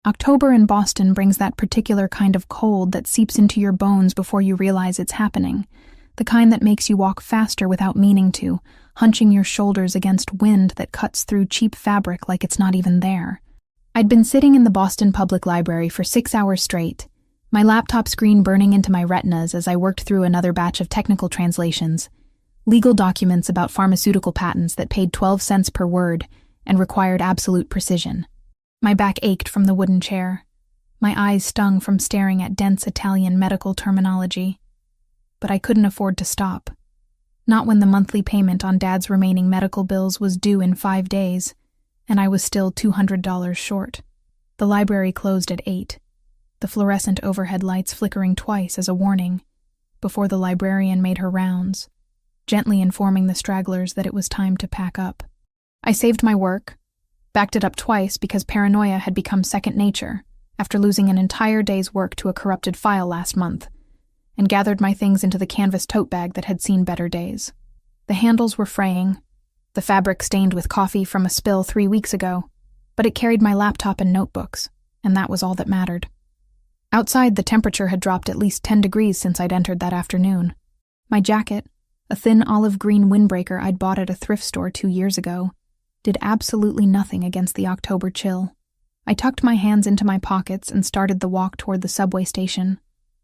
October in Boston brings that particular kind of cold that seeps into your bones before you realize it's happening, the kind that makes you walk faster without meaning to, hunching your shoulders against wind that cuts through cheap fabric like it's not even there. I'd been sitting in the Boston Public Library for 6 hours straight, my laptop screen burning into my retinas as I worked through another batch of technical translations, legal documents about pharmaceutical patents that paid 12 cents per word and required absolute precision. My back ached from the wooden chair. My eyes stung from staring at dense Italian medical terminology. But I couldn't afford to stop. Not when the monthly payment on Dad's remaining medical bills was due in 5 days, and I was still $200 short. The library closed at 8, the fluorescent overhead lights flickering twice as a warning, before the librarian made her rounds, gently informing the stragglers that it was time to pack up. I saved my work, backed it up twice because paranoia had become second nature after losing an entire day's work to a corrupted file last month, and gathered my things into the canvas tote bag that had seen better days. The handles were fraying, the fabric stained with coffee from a spill 3 weeks ago, but it carried my laptop and notebooks, and that was all that mattered. Outside, the temperature had dropped at least 10 degrees since I'd entered that afternoon. My jacket, a thin olive green windbreaker I'd bought at a thrift store 2 years ago, did absolutely nothing against the October chill. I tucked my hands into my pockets and started the walk toward the subway station,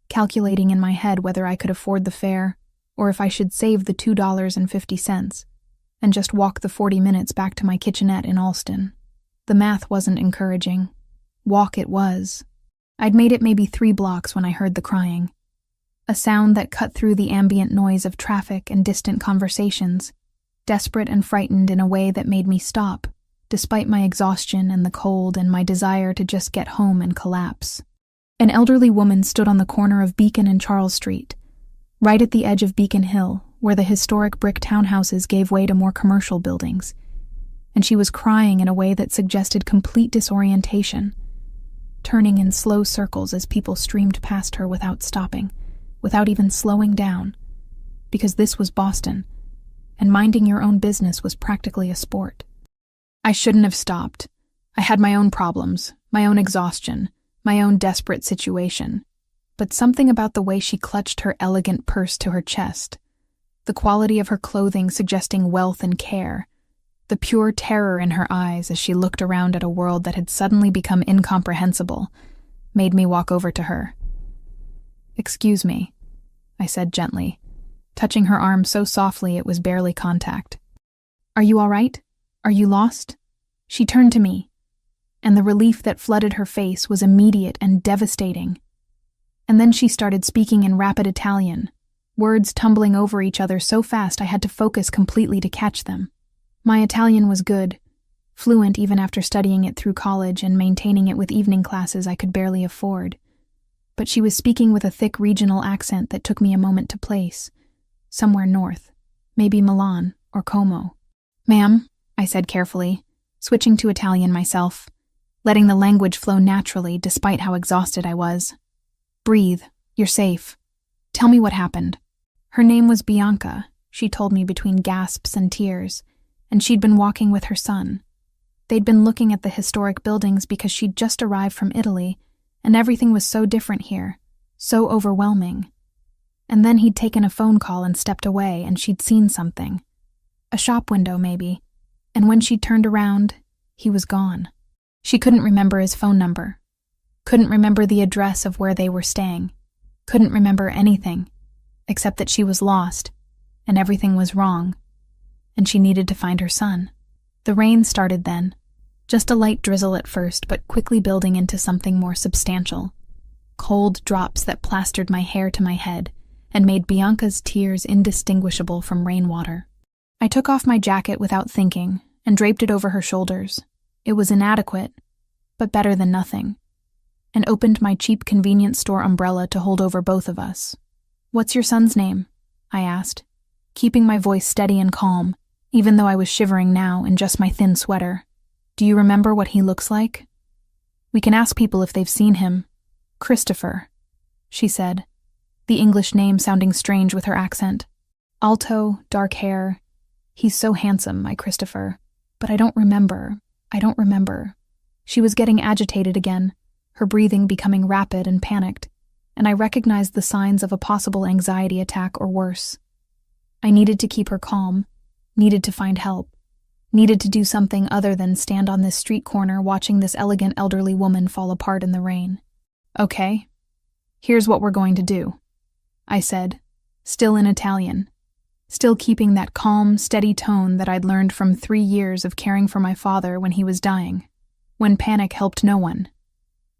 calculating in my head whether I could afford the fare or if I should save the $2.50 and just walk the 40 minutes back to my kitchenette in Allston. The math wasn't encouraging. Walk it was. I'd made it maybe 3 blocks when I heard the crying, a sound that cut through the ambient noise of traffic and distant conversations, desperate and frightened in a way that made me stop, despite my exhaustion and the cold and my desire to just get home and collapse. An elderly woman stood on the corner of Beacon and Charles Street, right at the edge of Beacon Hill, where the historic brick townhouses gave way to more commercial buildings, and she was crying in a way that suggested complete disorientation, turning in slow circles as people streamed past her without stopping, without even slowing down, because this was Boston, and minding your own business was practically a sport. I shouldn't have stopped. I had my own problems, my own exhaustion, my own desperate situation, but something about the way she clutched her elegant purse to her chest, the quality of her clothing suggesting wealth and care, the pure terror in her eyes as she looked around at a world that had suddenly become incomprehensible, made me walk over to her. "Excuse me," I said gently, touching her arm so softly it was barely contact. "Are you all right? Are you lost?" She turned to me, and the relief that flooded her face was immediate and devastating. And then she started speaking in rapid Italian, words tumbling over each other so fast I had to focus completely to catch them. My Italian was good, fluent even after studying it through college and maintaining it with evening classes I could barely afford. But she was speaking with a thick regional accent that took me a moment to place. Somewhere north, maybe Milan or Como. "Ma'am," I said carefully, switching to Italian myself, letting the language flow naturally despite how exhausted I was. "Breathe, you're safe. Tell me what happened." Her name was Bianca, she told me between gasps and tears, and she'd been walking with her son. They'd been looking at the historic buildings because she'd just arrived from Italy, and everything was so different here, so overwhelming. And then he'd taken a phone call and stepped away, and she'd seen something. A shop window, maybe. And when she'd turned around, he was gone. She couldn't remember his phone number. Couldn't remember the address of where they were staying. Couldn't remember anything, except that she was lost, and everything was wrong, and she needed to find her son. The rain started then, just a light drizzle at first, but quickly building into something more substantial. Cold drops that plastered my hair to my head and made Bianca's tears indistinguishable from rainwater. I took off my jacket without thinking and draped it over her shoulders. It was inadequate, but better than nothing, and opened my cheap convenience store umbrella to hold over both of us. "What's your son's name?" I asked, keeping my voice steady and calm, even though I was shivering now in just my thin sweater. "Do you remember what he looks like? We can ask people if they've seen him." "Christopher," she said, the English name sounding strange with her accent. "Alto, dark hair. He's so handsome, my Christopher. But I don't remember. She was getting agitated again, her breathing becoming rapid and panicked, and I recognized the signs of a possible anxiety attack or worse. I needed to keep her calm, needed to find help, needed to do something other than stand on this street corner watching this elegant elderly woman fall apart in the rain. "Okay, here's what we're going to do," I said, still in Italian, still keeping that calm, steady tone that I'd learned from 3 years of caring for my father when he was dying, when panic helped no one.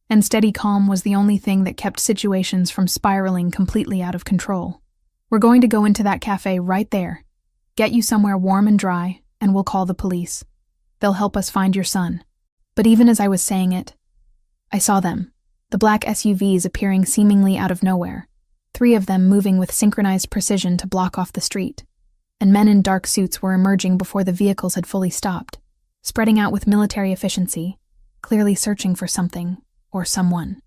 And steady calm was the only thing that kept situations from spiraling completely out of control. "We're going to go into that cafe right there, get you somewhere warm and dry, and we'll call the police. They'll help us find your son." But even as I was saying it, I saw them, the black SUVs appearing seemingly out of nowhere, 3 of them moving with synchronized precision to block off the street, and men in dark suits were emerging before the vehicles had fully stopped, spreading out with military efficiency, clearly searching for something or someone.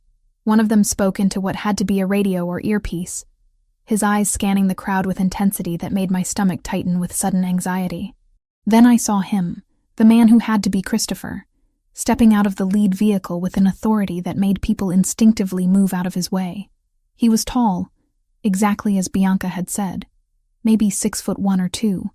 One of them spoke into what had to be a radio or earpiece, his eyes scanning the crowd with intensity that made my stomach tighten with sudden anxiety. Then I saw him, the man who had to be Christopher, stepping out of the lead vehicle with an authority that made people instinctively move out of his way. He was tall, exactly as Bianca had said, maybe 6'1" or 2",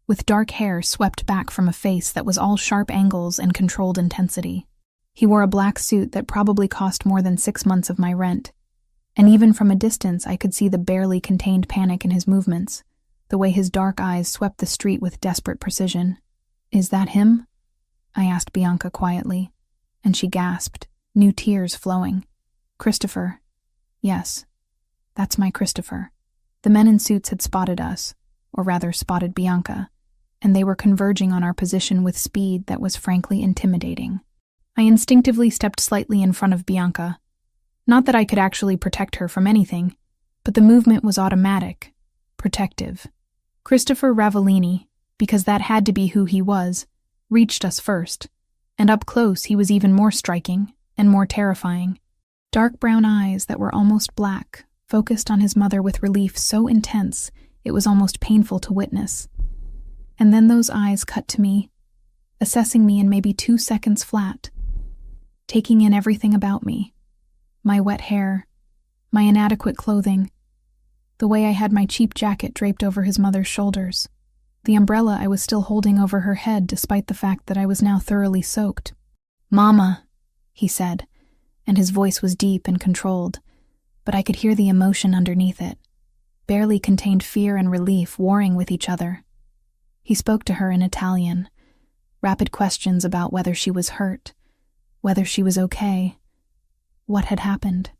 with dark hair swept back from a face that was all sharp angles and controlled intensity. He wore a black suit that probably cost more than 6 months of my rent, and even from a distance I could see the barely contained panic in his movements, the way his dark eyes swept the street with desperate precision. "Is that him?" I asked Bianca quietly, and she gasped, new tears flowing. "Christopher. Yes, that's my Christopher." The men in suits had spotted us, or rather spotted Bianca, and they were converging on our position with speed that was frankly intimidating. I instinctively stepped slightly in front of Bianca. Not that I could actually protect her from anything, but the movement was automatic, protective. Christopher Ravellini, because that had to be who he was, reached us first, and up close he was even more striking and more terrifying. Dark brown eyes that were almost black focused on his mother with relief so intense it was almost painful to witness. And then those eyes cut to me, assessing me in maybe 2 seconds flat, taking in everything about me, my wet hair, my inadequate clothing, the way I had my cheap jacket draped over his mother's shoulders, the umbrella I was still holding over her head despite the fact that I was now thoroughly soaked. "Mama," he said, and his voice was deep and controlled, but I could hear the emotion underneath it, barely contained fear and relief warring with each other. He spoke to her in Italian, rapid questions about whether she was hurt, whether she was okay, what had happened.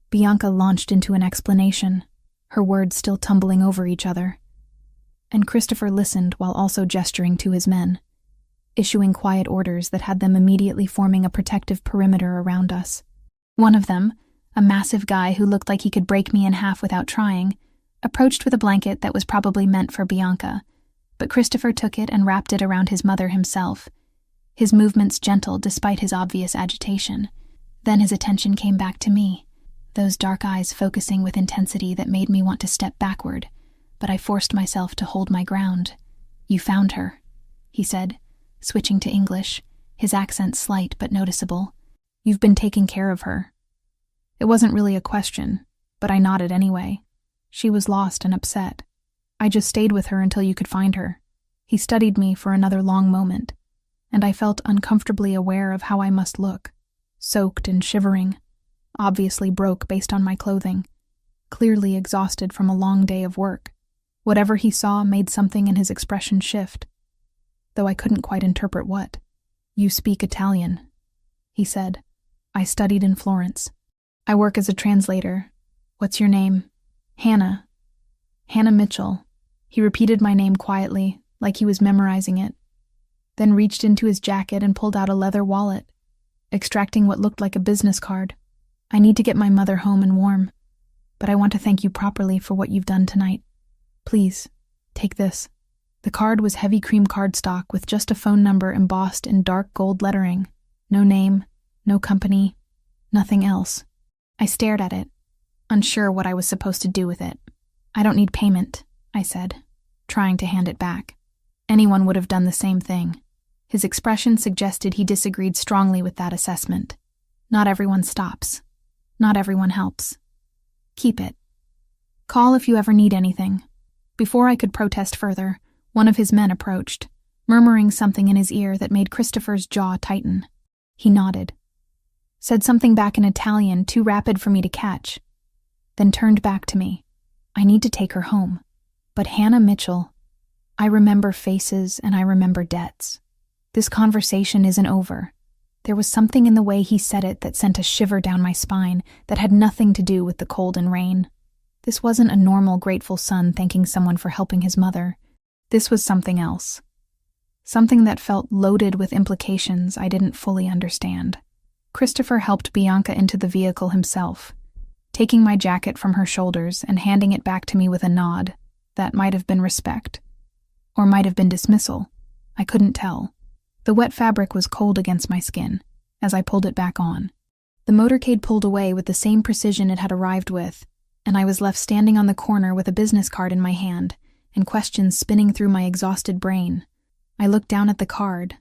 Bianca launched into an explanation, her words still tumbling over each other. And Christopher listened while also gesturing to his men, issuing quiet orders that had them immediately forming a protective perimeter around us. One of them, a massive guy who looked like he could break me in half without trying, approached with a blanket that was probably meant for Bianca, but Christopher took it and wrapped it around his mother himself, his movements gentle despite his obvious agitation. Then his attention came back to me, those dark eyes focusing with intensity that made me want to step backward, but I forced myself to hold my ground. "You found her," he said, switching to English, his accent slight but noticeable. "You've been taking care of her." It wasn't really a question, but I nodded anyway. She was lost and upset. I just stayed with her until you could find her. He studied me for another long moment, and I felt uncomfortably aware of how I must look, soaked and shivering, obviously broke based on my clothing, clearly exhausted from a long day of work. Whatever he saw made something in his expression shift, though I couldn't quite interpret what. "You speak Italian," he said. "I studied in Florence. I work as a translator. What's your name?" "Hannah. Hannah Mitchell." He repeated my name quietly, like he was memorizing it, then reached into his jacket and pulled out a leather wallet, extracting what looked like a business card. "I need to get my mother home and warm, but I want to thank you properly for what you've done tonight. Please, take this." The card was heavy cream cardstock with just a phone number embossed in dark gold lettering. No name, no company, nothing else. I stared at it, unsure what I was supposed to do with it. "I don't need payment," I said, trying to hand it back. Anyone would have done the same thing. His expression suggested he disagreed strongly with that assessment. Not everyone stops. Not everyone helps. Keep it. Call if you ever need anything. Before I could protest further, one of his men approached, murmuring something in his ear that made Christopher's jaw tighten. He nodded, said something back in Italian too rapid for me to catch, then turned back to me. I need to take her home. But Hannah Mitchell, I remember faces and I remember debts. This conversation isn't over. There was something in the way he said it that sent a shiver down my spine that had nothing to do with the cold and rain. This wasn't a normal grateful son thanking someone for helping his mother. This was something else. Something that felt loaded with implications I didn't fully understand. Christopher helped Bianca into the vehicle himself, taking my jacket from her shoulders and handing it back to me with a nod that might have been respect, or might have been dismissal. I couldn't tell. The wet fabric was cold against my skin as I pulled it back on. The motorcade pulled away with the same precision it had arrived with, and I was left standing on the corner with a business card in my hand and questions spinning through my exhausted brain. I looked down at the card,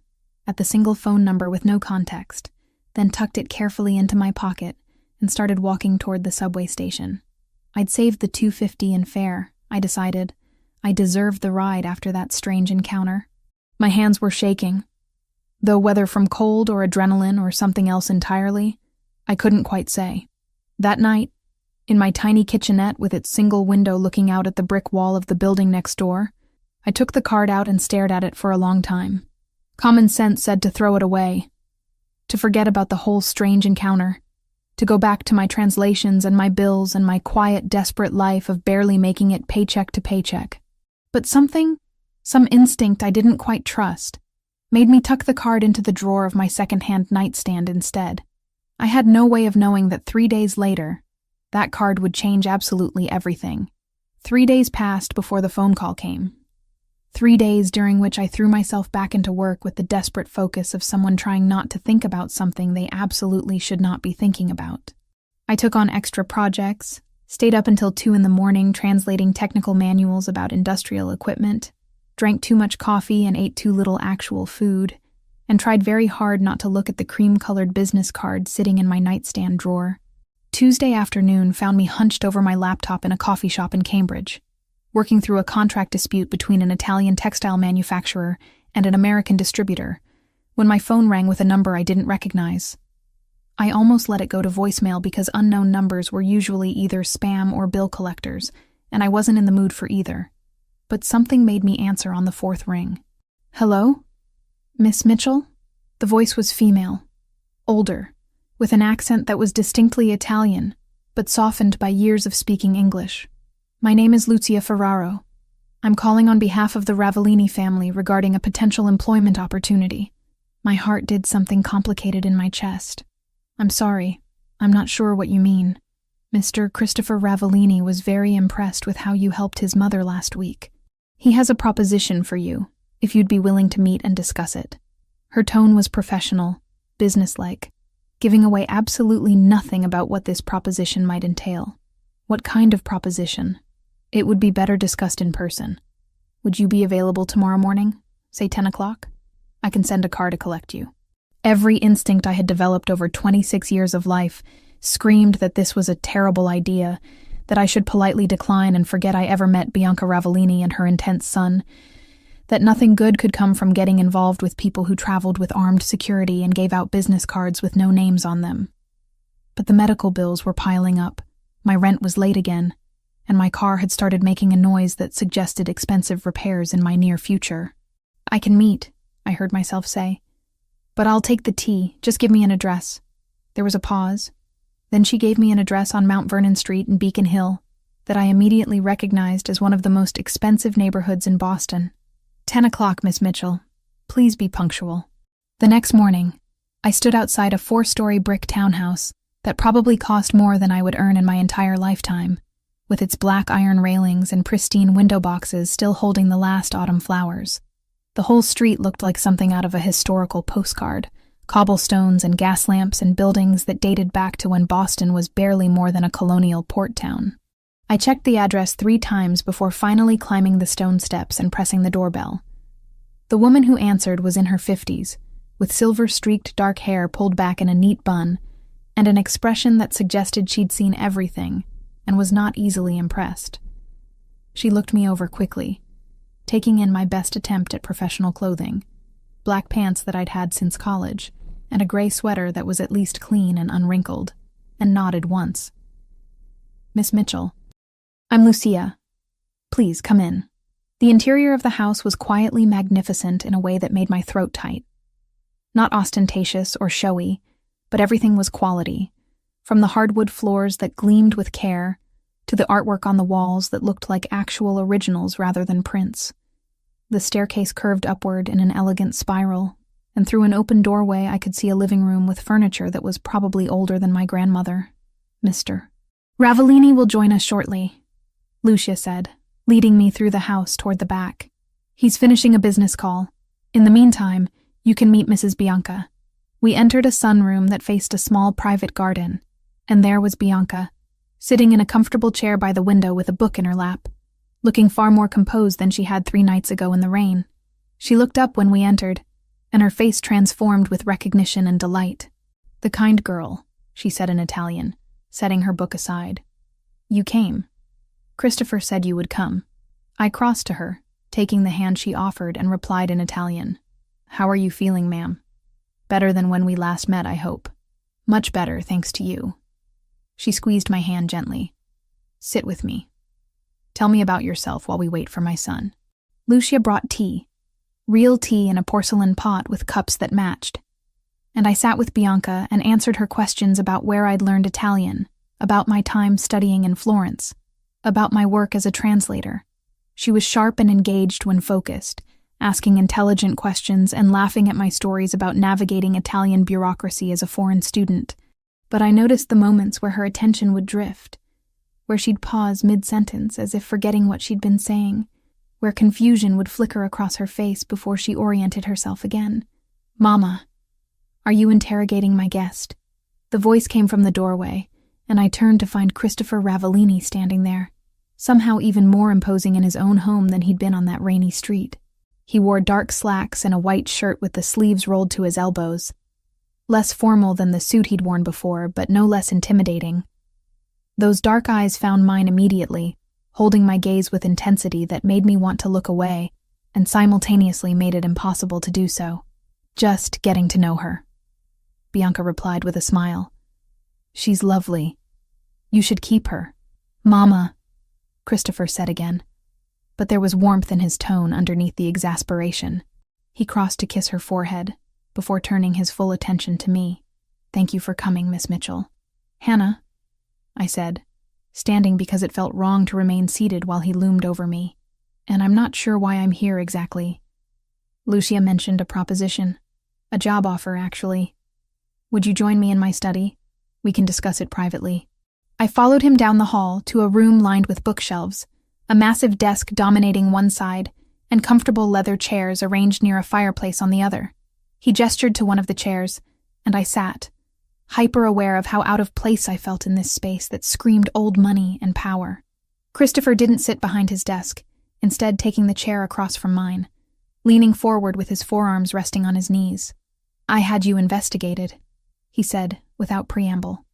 at the single phone number with no context, then tucked it carefully into my pocket and started walking toward the subway station. I'd saved the $2.50 in fare, I decided. I deserved the ride after that strange encounter. My hands were shaking, though whether from cold or adrenaline or something else entirely, I couldn't quite say. That night, in my tiny kitchenette with its single window looking out at the brick wall of the building next door, I took the card out and stared at it for a long time. Common sense said to throw it away, to forget about the whole strange encounter, to go back to my translations and my bills and my quiet, desperate life of barely making it paycheck to paycheck. But some instinct I didn't quite trust, made me tuck the card into the drawer of my second-hand nightstand instead. I had no way of knowing that 3 days later, that card would change absolutely everything. 3 days passed before the phone call came. 3 days during which I threw myself back into work with the desperate focus of someone trying not to think about something they absolutely should not be thinking about. I took on extra projects, stayed up until 2 a.m. translating technical manuals about industrial equipment, drank too much coffee and ate too little actual food, and tried very hard not to look at the cream-colored business card sitting in my nightstand drawer. Tuesday afternoon found me hunched over my laptop in a coffee shop in Cambridge, working through a contract dispute between an Italian textile manufacturer and an American distributor, when my phone rang with a number I didn't recognize. I almost let it go to voicemail because unknown numbers were usually either spam or bill collectors, and I wasn't in the mood for either. But something made me answer on the 4th ring. Hello? Miss Mitchell? The voice was female, older, with an accent that was distinctly Italian, but softened by years of speaking English. My name is Lucia Ferraro. I'm calling on behalf of the Ravellini family regarding a potential employment opportunity. My heart did something complicated in my chest. I'm sorry. I'm not sure what you mean. Mr. Christopher Ravellini was very impressed with how you helped his mother last week. He has a proposition for you, if you'd be willing to meet and discuss it. Her tone was professional, businesslike, giving away absolutely nothing about what this proposition might entail. What kind of proposition? It would be better discussed in person. Would you be available tomorrow morning, say 10 o'clock? I can send a car to collect you. Every instinct I had developed over 26 years of life screamed that this was a terrible idea, that I should politely decline and forget I ever met Bianca Ravellini and her intense son, that nothing good could come from getting involved with people who traveled with armed security and gave out business cards with no names on them. But the medical bills were piling up, my rent was late again, and my car had started making a noise that suggested expensive repairs in my near future. I can meet, I heard myself say. But I'll take the tea, just give me an address. There was a pause. Then she gave me an address on Mount Vernon Street in Beacon Hill that I immediately recognized as one of the most expensive neighborhoods in Boston. 10 o'clock, Miss Mitchell. Please be punctual. The next morning, I stood outside a 4-story brick townhouse that probably cost more than I would earn in my entire lifetime, with its black iron railings and pristine window boxes still holding the last autumn flowers. The whole street looked like something out of a historical postcard, cobblestones and gas lamps and buildings that dated back to when Boston was barely more than a colonial port town. I checked the address 3 times before finally climbing the stone steps and pressing the doorbell. The woman who answered was in her 50s, with silver-streaked dark hair pulled back in a neat bun, and an expression that suggested she'd seen everything and was not easily impressed. She looked me over quickly, taking in my best attempt at professional clothing, black pants that I'd had since college, and a gray sweater that was at least clean and unwrinkled, and nodded once. "Miss Mitchell." "I'm Lucia. Please, come in." The interior of the house was quietly magnificent in a way that made my throat tight. Not ostentatious or showy, but everything was quality, from the hardwood floors that gleamed with care to the artwork on the walls that looked like actual originals rather than prints. The staircase curved upward in an elegant spiral, and through an open doorway I could see a living room with furniture that was probably older than my grandmother. "Mr. Ravellini will join us shortly," Lucia said, leading me through the house toward the back. "He's finishing a business call. In the meantime, you can meet Mrs. Bianca." We entered a sunroom that faced a small private garden, and there was Bianca, sitting in a comfortable chair by the window with a book in her lap, looking far more composed than she had 3 nights ago in the rain. She looked up when we entered, and her face transformed with recognition and delight. "The kind girl," she said in Italian, setting her book aside. "You came. Christopher said you would come." I crossed to her, taking the hand she offered, and replied in Italian. "How are you feeling, ma'am?" "Better than when we last met, I hope." "Much better, thanks to you." She squeezed my hand gently. "Sit with me. Tell me about yourself while we wait for my son." Lucia brought tea, real tea in a porcelain pot with cups that matched, and I sat with Bianca and answered her questions about where I'd learned Italian, about my time studying in Florence, about my work as a translator. She was sharp and engaged when focused, asking intelligent questions and laughing at my stories about navigating Italian bureaucracy as a foreign student. But I noticed the moments where her attention would drift, where she'd pause mid-sentence as if forgetting what she'd been saying, where confusion would flicker across her face before she oriented herself again. "Mama, are you interrogating my guest?" The voice came from the doorway, and I turned to find Christopher Ravellini standing there, somehow even more imposing in his own home than he'd been on that rainy street. He wore dark slacks and a white shirt with the sleeves rolled to his elbows. Less formal than the suit he'd worn before, but no less intimidating. Those dark eyes found mine immediately, holding my gaze with intensity that made me want to look away, and simultaneously made it impossible to do so. "Just getting to know her," Bianca replied with a smile. "She's lovely. You should keep her." "Mama," Christopher said again, but there was warmth in his tone underneath the exasperation. He crossed to kiss her forehead, before turning his full attention to me. "Thank you for coming, Miss Mitchell." "Hannah," I said, standing because it felt wrong to remain seated while he loomed over me. "And I'm not sure why I'm here exactly." Lucia mentioned a proposition. "A job offer, actually. Would you join me in my study? We can discuss it privately." I followed him down the hall to a room lined with bookshelves, a massive desk dominating one side, and comfortable leather chairs arranged near a fireplace on the other. He gestured to one of the chairs, and I sat, hyper-aware of how out of place I felt in this space that screamed old money and power. Christopher didn't sit behind his desk, instead taking the chair across from mine, leaning forward with his forearms resting on his knees. "I had you investigated," he said, without preamble.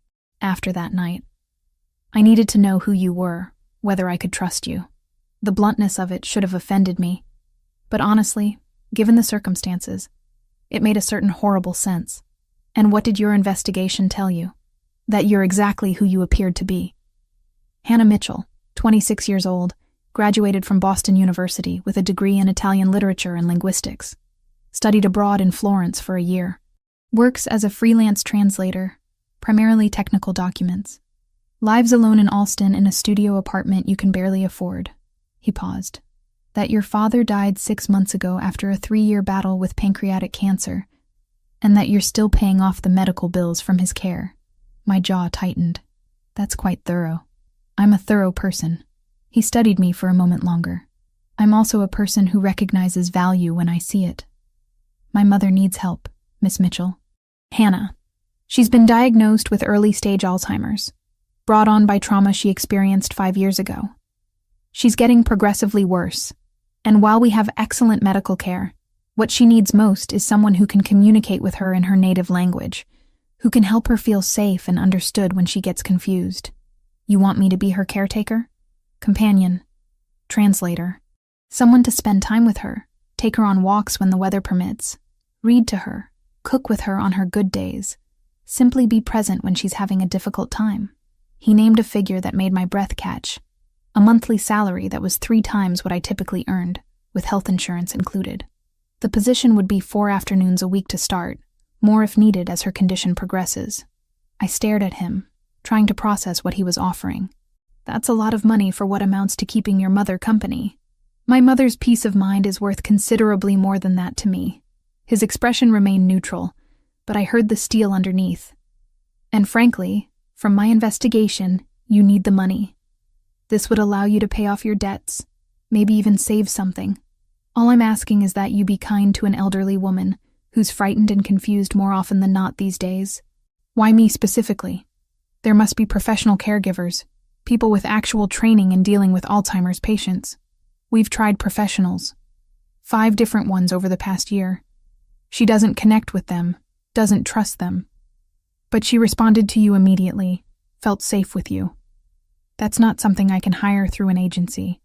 "After that night. I needed to know who you were, whether I could trust you. The bluntness of it should have offended me, but honestly, given the circumstances, it made a certain horrible sense. And what did your investigation tell you? That you're exactly who you appeared to be." Hannah Mitchell, 26 years old, graduated from Boston University with a degree in Italian literature and linguistics. Studied abroad in Florence for a year. Works as a freelance translator, primarily technical documents. Lives alone in Alston in a studio apartment you can barely afford. He paused. That your father died 6 months ago after a 3-year battle with pancreatic cancer, and that you're still paying off the medical bills from his care. My jaw tightened. That's quite thorough. I'm a thorough person. He studied me for a moment longer. I'm also a person who recognizes value when I see it. My mother needs help, Miss Mitchell. Hannah. She's been diagnosed with early-stage Alzheimer's, brought on by trauma she experienced 5 years ago. She's getting progressively worse, and while we have excellent medical care, what she needs most is someone who can communicate with her in her native language, who can help her feel safe and understood when she gets confused. You want me to be her caretaker? Companion? Translator? Someone to spend time with her, take her on walks when the weather permits, read to her, cook with her on her good days, simply be present when she's having a difficult time. He named a figure that made my breath catch, a monthly salary that was 3 times what I typically earned, with health insurance included. The position would be 4 afternoons a week to start, more if needed as her condition progresses. I stared at him, trying to process what he was offering. That's a lot of money for what amounts to keeping your mother company. My mother's peace of mind is worth considerably more than that to me. His expression remained neutral, but I heard the steel underneath. And frankly, from my investigation, you need the money. This would allow you to pay off your debts, maybe even save something. All I'm asking is that you be kind to an elderly woman who's frightened and confused more often than not these days. Why me specifically? There must be professional caregivers, people with actual training in dealing with Alzheimer's patients. We've tried professionals. 5 different ones over the past year. She doesn't connect with them, doesn't trust them. But she responded to you immediately, felt safe with you. That's not something I can hire through an agency.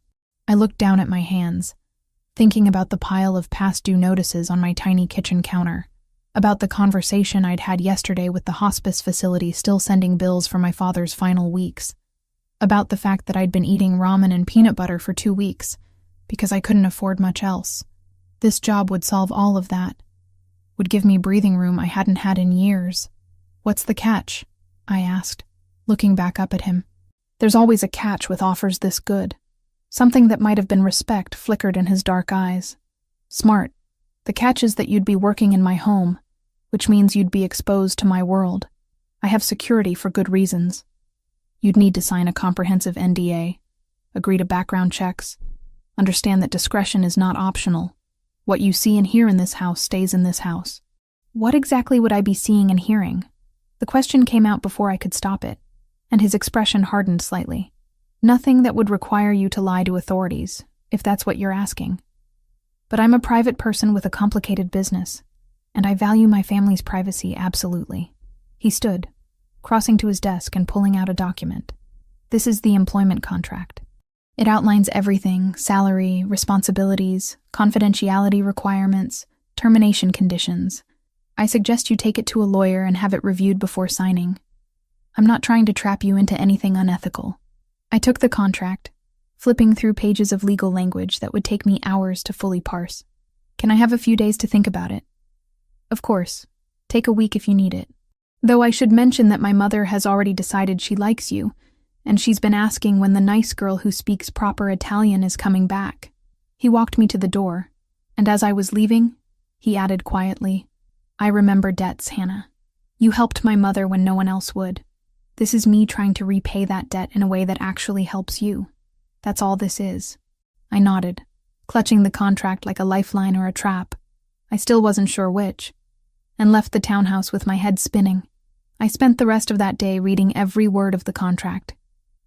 I looked down at my hands, thinking about the pile of past due notices on my tiny kitchen counter, about the conversation I'd had yesterday with the hospice facility still sending bills for my father's final weeks, about the fact that I'd been eating ramen and peanut butter for 2 weeks because I couldn't afford much else. This job would solve all of that, would give me breathing room I hadn't had in years. What's the catch? I asked, looking back up at him. There's always a catch with offers this good. Something that might have been respect flickered in his dark eyes. Smart. The catch is that you'd be working in my home, which means you'd be exposed to my world. I have security for good reasons. You'd need to sign a comprehensive NDA, agree to background checks, understand that discretion is not optional. What you see and hear in this house stays in this house. What exactly would I be seeing and hearing? The question came out before I could stop it, and his expression hardened slightly. Nothing that would require you to lie to authorities, if that's what you're asking. But I'm a private person with a complicated business, and I value my family's privacy absolutely. He stood, crossing to his desk and pulling out a document. This is the employment contract. It outlines everything: salary, responsibilities, confidentiality requirements, termination conditions. I suggest you take it to a lawyer and have it reviewed before signing. I'm not trying to trap you into anything unethical. I took the contract, flipping through pages of legal language that would take me hours to fully parse. Can I have a few days to think about it? Of course. Take a week if you need it. Though I should mention that my mother has already decided she likes you, and she's been asking when the nice girl who speaks proper Italian is coming back. He walked me to the door, and as I was leaving, he added quietly, I remember debts, Hannah. You helped my mother when no one else would. This is me trying to repay that debt in a way that actually helps you. That's all this is. I nodded, clutching the contract like a lifeline or a trap. I still wasn't sure which, and left the townhouse with my head spinning. I spent the rest of that day reading every word of the contract,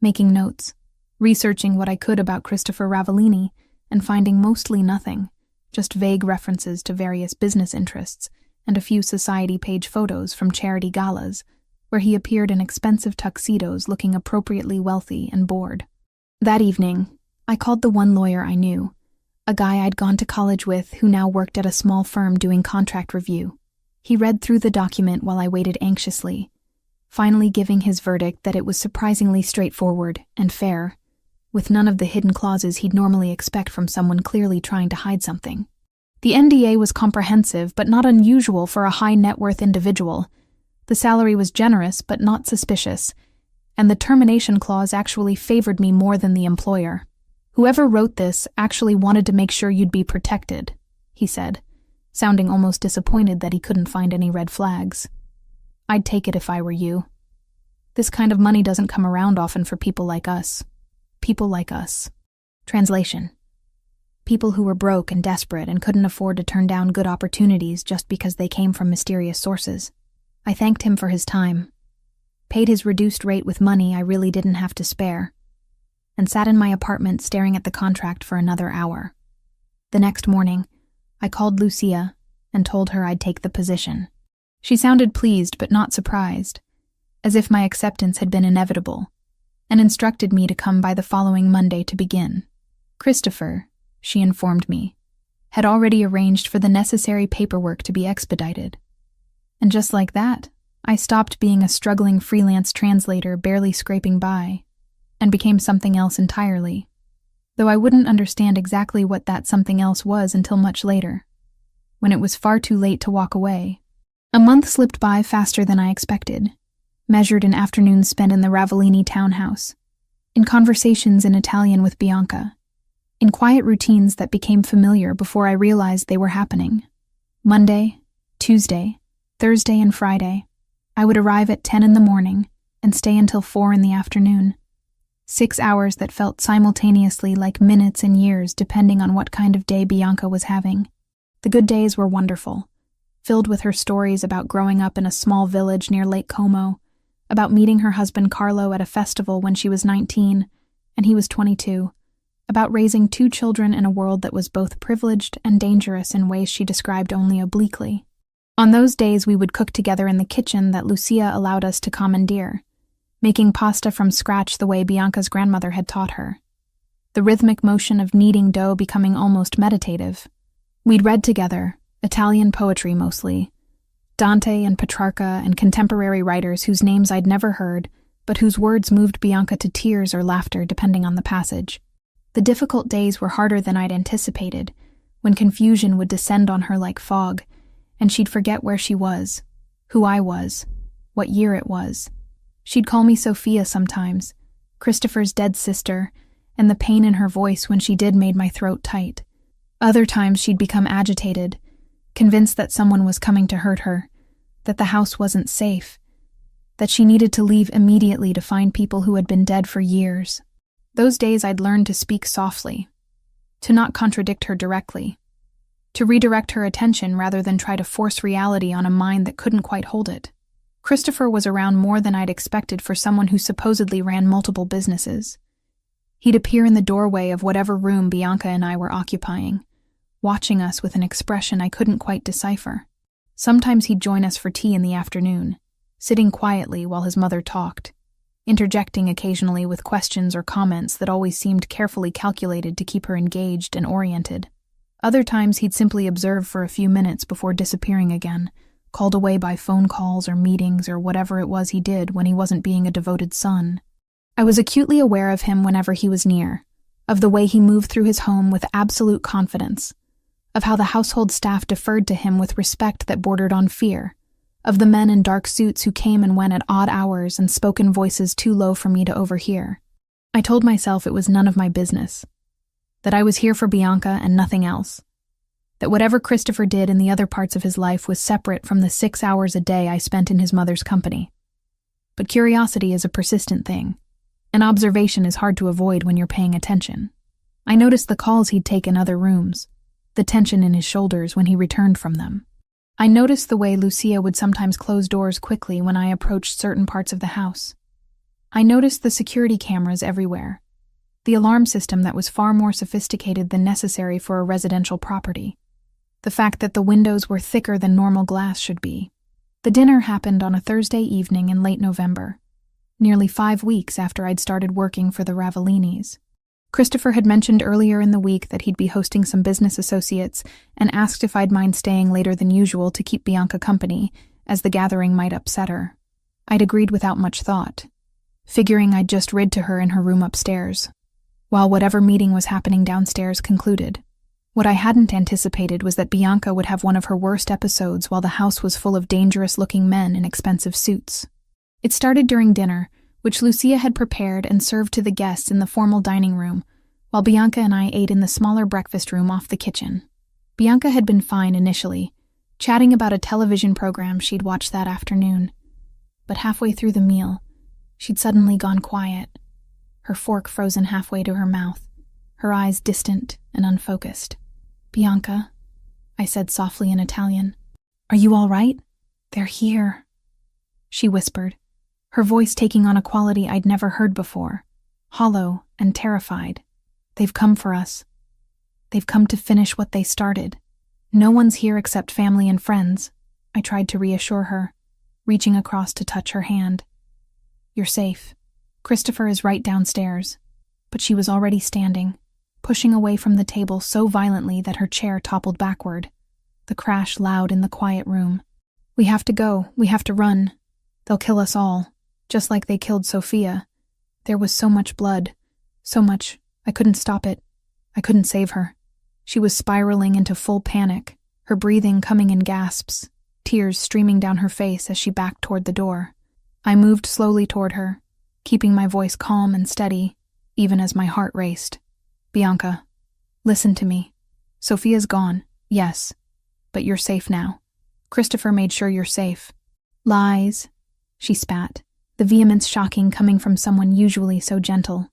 making notes, researching what I could about Christopher Ravellini, and finding mostly nothing, just vague references to various business interests and a few society page photos from charity galas, where he appeared in expensive tuxedos looking appropriately wealthy and bored. That evening, I called the one lawyer I knew, a guy I'd gone to college with who now worked at a small firm doing contract review. He read through the document while I waited anxiously, finally giving his verdict that it was surprisingly straightforward and fair, with none of the hidden clauses he'd normally expect from someone clearly trying to hide something. The NDA was comprehensive but not unusual for a high-net-worth individual. The salary was generous but not suspicious, and the termination clause actually favored me more than the employer. Whoever wrote this actually wanted to make sure you'd be protected, he said, sounding almost disappointed that he couldn't find any red flags. I'd take it if I were you. This kind of money doesn't come around often for people like us. People like us. Translation. People who were broke and desperate and couldn't afford to turn down good opportunities just because they came from mysterious sources. I thanked him for his time, paid his reduced rate with money I really didn't have to spare, and sat in my apartment staring at the contract for another hour. The next morning, I called Lucia and told her I'd take the position. She sounded pleased but not surprised, as if my acceptance had been inevitable, and instructed me to come by the following Monday to begin. Christopher, she informed me, had already arranged for the necessary paperwork to be expedited. And just like that, I stopped being a struggling freelance translator barely scraping by, and became something else entirely, though I wouldn't understand exactly what that something else was until much later, when it was far too late to walk away. A month slipped by faster than I expected, measured in afternoons spent in the Ravellini townhouse, in conversations in Italian with Bianca, in quiet routines that became familiar before I realized they were happening. Monday, Tuesday, Thursday, and Friday, I would arrive at 10 in the morning and stay until 4 in the afternoon. 6 hours that felt simultaneously like minutes and years depending on what kind of day Bianca was having. The good days were wonderful, filled with her stories about growing up in a small village near Lake Como, about meeting her husband Carlo at a festival when she was 19 and he was 22, about raising 2 children in a world that was both privileged and dangerous in ways she described only obliquely. On those days we would cook together in the kitchen that Lucia allowed us to commandeer, making pasta from scratch the way Bianca's grandmother had taught her, the rhythmic motion of kneading dough becoming almost meditative. We'd read together, Italian poetry mostly, Dante and Petrarca and contemporary writers whose names I'd never heard, but whose words moved Bianca to tears or laughter depending on the passage. The difficult days were harder than I'd anticipated, when confusion would descend on her like fog, and she'd forget where she was, who I was, what year it was. She'd call me Sophia sometimes, Christopher's dead sister, and the pain in her voice when she did made my throat tight. Other times she'd become agitated, convinced that someone was coming to hurt her, that the house wasn't safe, that she needed to leave immediately to find people who had been dead for years. Those days I'd learned to speak softly, to not contradict her directly, to redirect her attention rather than try to force reality on a mind that couldn't quite hold it. Christopher was around more than I'd expected for someone who supposedly ran multiple businesses. He'd appear in the doorway of whatever room Bianca and I were occupying, watching us with an expression I couldn't quite decipher. Sometimes he'd join us for tea in the afternoon, sitting quietly while his mother talked, interjecting occasionally with questions or comments that always seemed carefully calculated to keep her engaged and oriented. Other times he'd simply observe for a few minutes before disappearing again, called away by phone calls or meetings or whatever it was he did when he wasn't being a devoted son. I was acutely aware of him whenever he was near, of the way he moved through his home with absolute confidence, of how the household staff deferred to him with respect that bordered on fear, of the men in dark suits who came and went at odd hours and spoke in voices too low for me to overhear. I told myself it was none of my business, that I was here for Bianca and nothing else, that whatever Christopher did in the other parts of his life was separate from the 6 hours a day I spent in his mother's company. But curiosity is a persistent thing, and observation is hard to avoid when you're paying attention. I noticed the calls he'd take in other rooms, the tension in his shoulders when he returned from them. I noticed the way Lucia would sometimes close doors quickly when I approached certain parts of the house. I noticed the security cameras everywhere, the alarm system that was far more sophisticated than necessary for a residential property, the fact that the windows were thicker than normal glass should be. The dinner happened on a Thursday evening in late November, nearly 5 weeks after I'd started working for the Ravellinis. Christopher had mentioned earlier in the week that he'd be hosting some business associates and asked if I'd mind staying later than usual to keep Bianca company, as the gathering might upset her. I'd agreed without much thought, figuring I'd just rid to her in her room upstairs, while whatever meeting was happening downstairs concluded. What I hadn't anticipated was that Bianca would have one of her worst episodes while the house was full of dangerous-looking men in expensive suits. It started during dinner, which Lucia had prepared and served to the guests in the formal dining room, while Bianca and I ate in the smaller breakfast room off the kitchen. Bianca had been fine initially, chatting about a television program she'd watched that afternoon. But halfway through the meal, she'd suddenly gone quiet, her fork frozen halfway to her mouth, her eyes distant and unfocused. "Bianca," I said softly in Italian, "are you all right? They're here," she whispered, her voice taking on a quality I'd never heard before, hollow and terrified. "They've come for us. They've come to finish what they started. No one's here except family and friends. I tried to reassure her, reaching across to touch her hand. You're safe. Christopher is right downstairs. But she was already standing, pushing away from the table so violently that her chair toppled backward, the crash loud in the quiet room. We have to go. We have to run. They'll kill us all, just like they killed Sophia. There was so much blood, so much. I couldn't stop it. I couldn't save her. She was spiraling into full panic, her breathing coming in gasps, tears streaming down her face as she backed toward the door. I moved slowly toward her, keeping my voice calm and steady, even as my heart raced. Bianca, listen to me. Sophia's gone, yes, but you're safe now. Christopher made sure you're safe. Lies, she spat, the vehemence shocking coming from someone usually so gentle.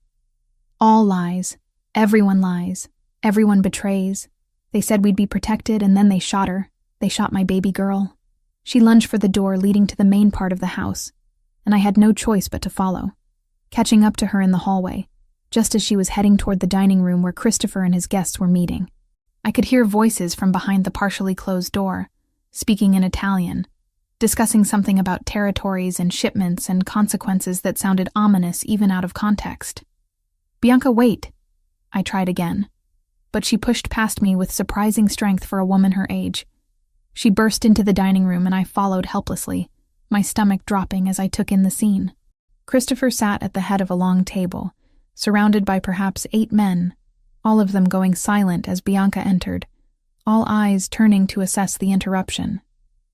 All lies. Everyone lies. Everyone betrays. They said we'd be protected, and then they shot her. They shot my baby girl. She lunged for the door leading to the main part of the house, and I had no choice but to follow, catching up to her in the hallway, just as she was heading toward the dining room where Christopher and his guests were meeting. I could hear voices from behind the partially closed door, speaking in Italian, discussing something about territories and shipments and consequences that sounded ominous even out of context. Bianca, wait! I tried again, but she pushed past me with surprising strength for a woman her age. She burst into the dining room and I followed helplessly, my stomach dropping as I took in the scene. Christopher sat at the head of a long table, surrounded by perhaps 8 men, all of them going silent as Bianca entered, all eyes turning to assess the interruption.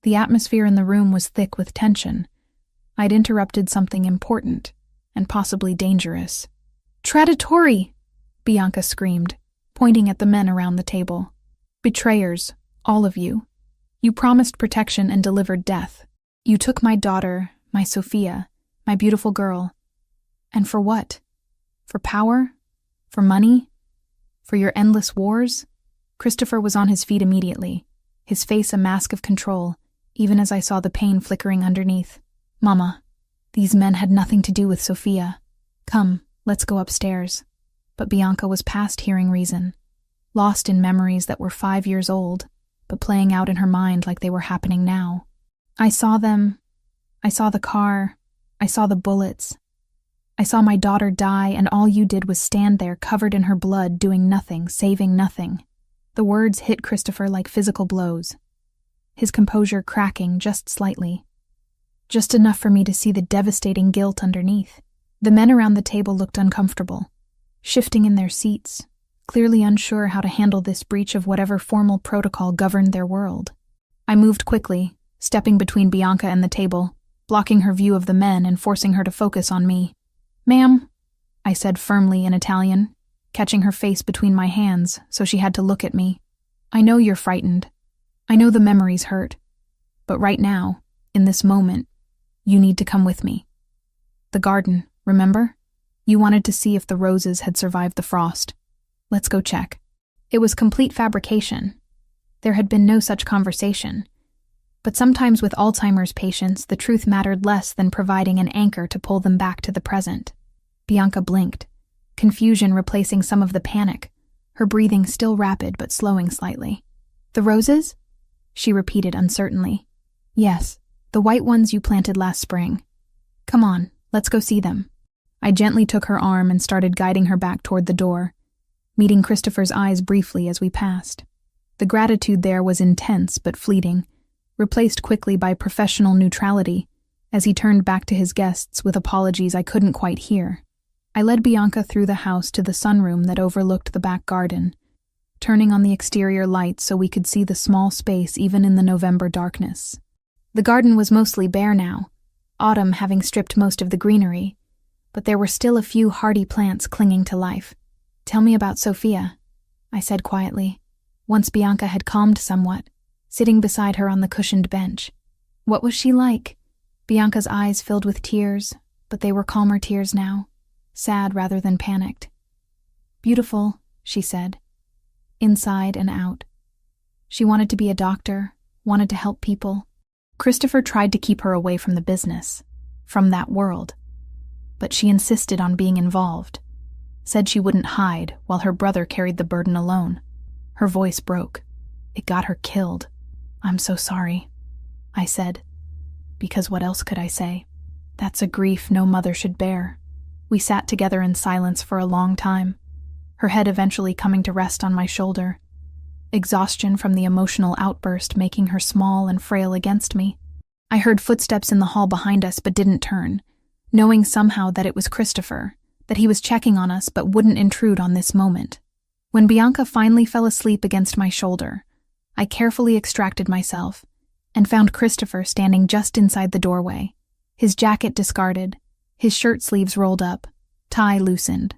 The atmosphere in the room was thick with tension. I'd interrupted something important, and possibly dangerous. Traditori! Bianca screamed, pointing at the men around the table. Betrayers, all of you. You promised protection and delivered death. You took my daughter, my Sophia, my beautiful girl. And for what? For power? For money? For your endless wars? Christopher was on his feet immediately, his face a mask of control, even as I saw the pain flickering underneath. Mama, these men had nothing to do with Sophia. Come, let's go upstairs. But Bianca was past hearing reason, lost in memories that were 5 years old, but playing out in her mind like they were happening now. I saw them. I saw the car. I saw the bullets. I saw my daughter die, and all you did was stand there covered in her blood, doing nothing, saving nothing. The words hit Christopher like physical blows, his composure cracking just slightly, just enough for me to see the devastating guilt underneath. The men around the table looked uncomfortable, shifting in their seats, clearly unsure how to handle this breach of whatever formal protocol governed their world. I moved quickly, stepping between Bianca and the table, blocking her view of the men and forcing her to focus on me. Ma'am, I said firmly in Italian, catching her face between my hands so she had to look at me. I know you're frightened. I know the memories hurt. But right now, in this moment, you need to come with me. The garden, remember? You wanted to see if the roses had survived the frost. Let's go check. It was complete fabrication. There had been no such conversation. But sometimes with Alzheimer's patients, the truth mattered less than providing an anchor to pull them back to the present. Bianca blinked, confusion replacing some of the panic, her breathing still rapid but slowing slightly. The roses? She repeated uncertainly. Yes, the white ones you planted last spring. Come on, let's go see them. I gently took her arm and started guiding her back toward the door, meeting Christopher's eyes briefly as we passed. The gratitude there was intense but fleeting, replaced quickly by professional neutrality as he turned back to his guests with apologies I couldn't quite hear. I led Bianca through the house to the sunroom that overlooked the back garden, turning on the exterior lights so we could see the small space even in the November darkness. The garden was mostly bare now, autumn having stripped most of the greenery, but there were still a few hardy plants clinging to life. Tell me about Sophia, I said quietly, once Bianca had calmed somewhat, sitting beside her on the cushioned bench. What was she like? Bianca's eyes filled with tears, but they were calmer tears now, sad rather than panicked. Beautiful, she said, inside and out. She wanted to be a doctor, wanted to help people. Christopher tried to keep her away from the business, from that world, but she insisted on being involved, said she wouldn't hide while her brother carried the burden alone. Her voice broke. It got her killed. I'm so sorry. I said. Because what else could I say? That's a grief no mother should bear. We sat together in silence for a long time, her head eventually coming to rest on my shoulder, exhaustion from the emotional outburst making her small and frail against me. I heard footsteps in the hall behind us but didn't turn, knowing somehow that it was Christopher, that he was checking on us but wouldn't intrude on this moment. When Bianca finally fell asleep against my shoulder, I carefully extracted myself and found Christopher standing just inside the doorway, his jacket discarded, his shirt sleeves rolled up, tie loosened.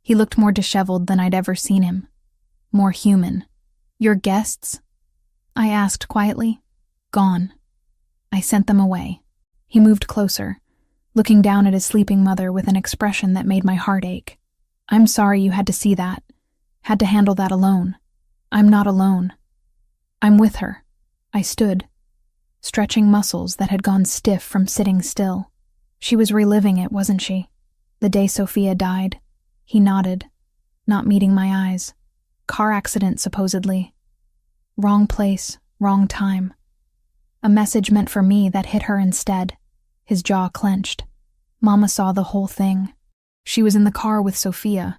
He looked more disheveled than I'd ever seen him, more human. "Your guests?" I asked quietly. "Gone. I sent them away." He moved closer, looking down at his sleeping mother with an expression that made my heart ache. "I'm sorry you had to see that, had to handle that alone. I'm not alone. I'm with her." I stood, stretching muscles that had gone stiff from sitting still. She was reliving it, wasn't she? The day Sophia died. He nodded, not meeting my eyes. Car accident, supposedly. Wrong place, wrong time. A message meant for me that hit her instead. His jaw clenched. Mama saw the whole thing. She was in the car with Sophia.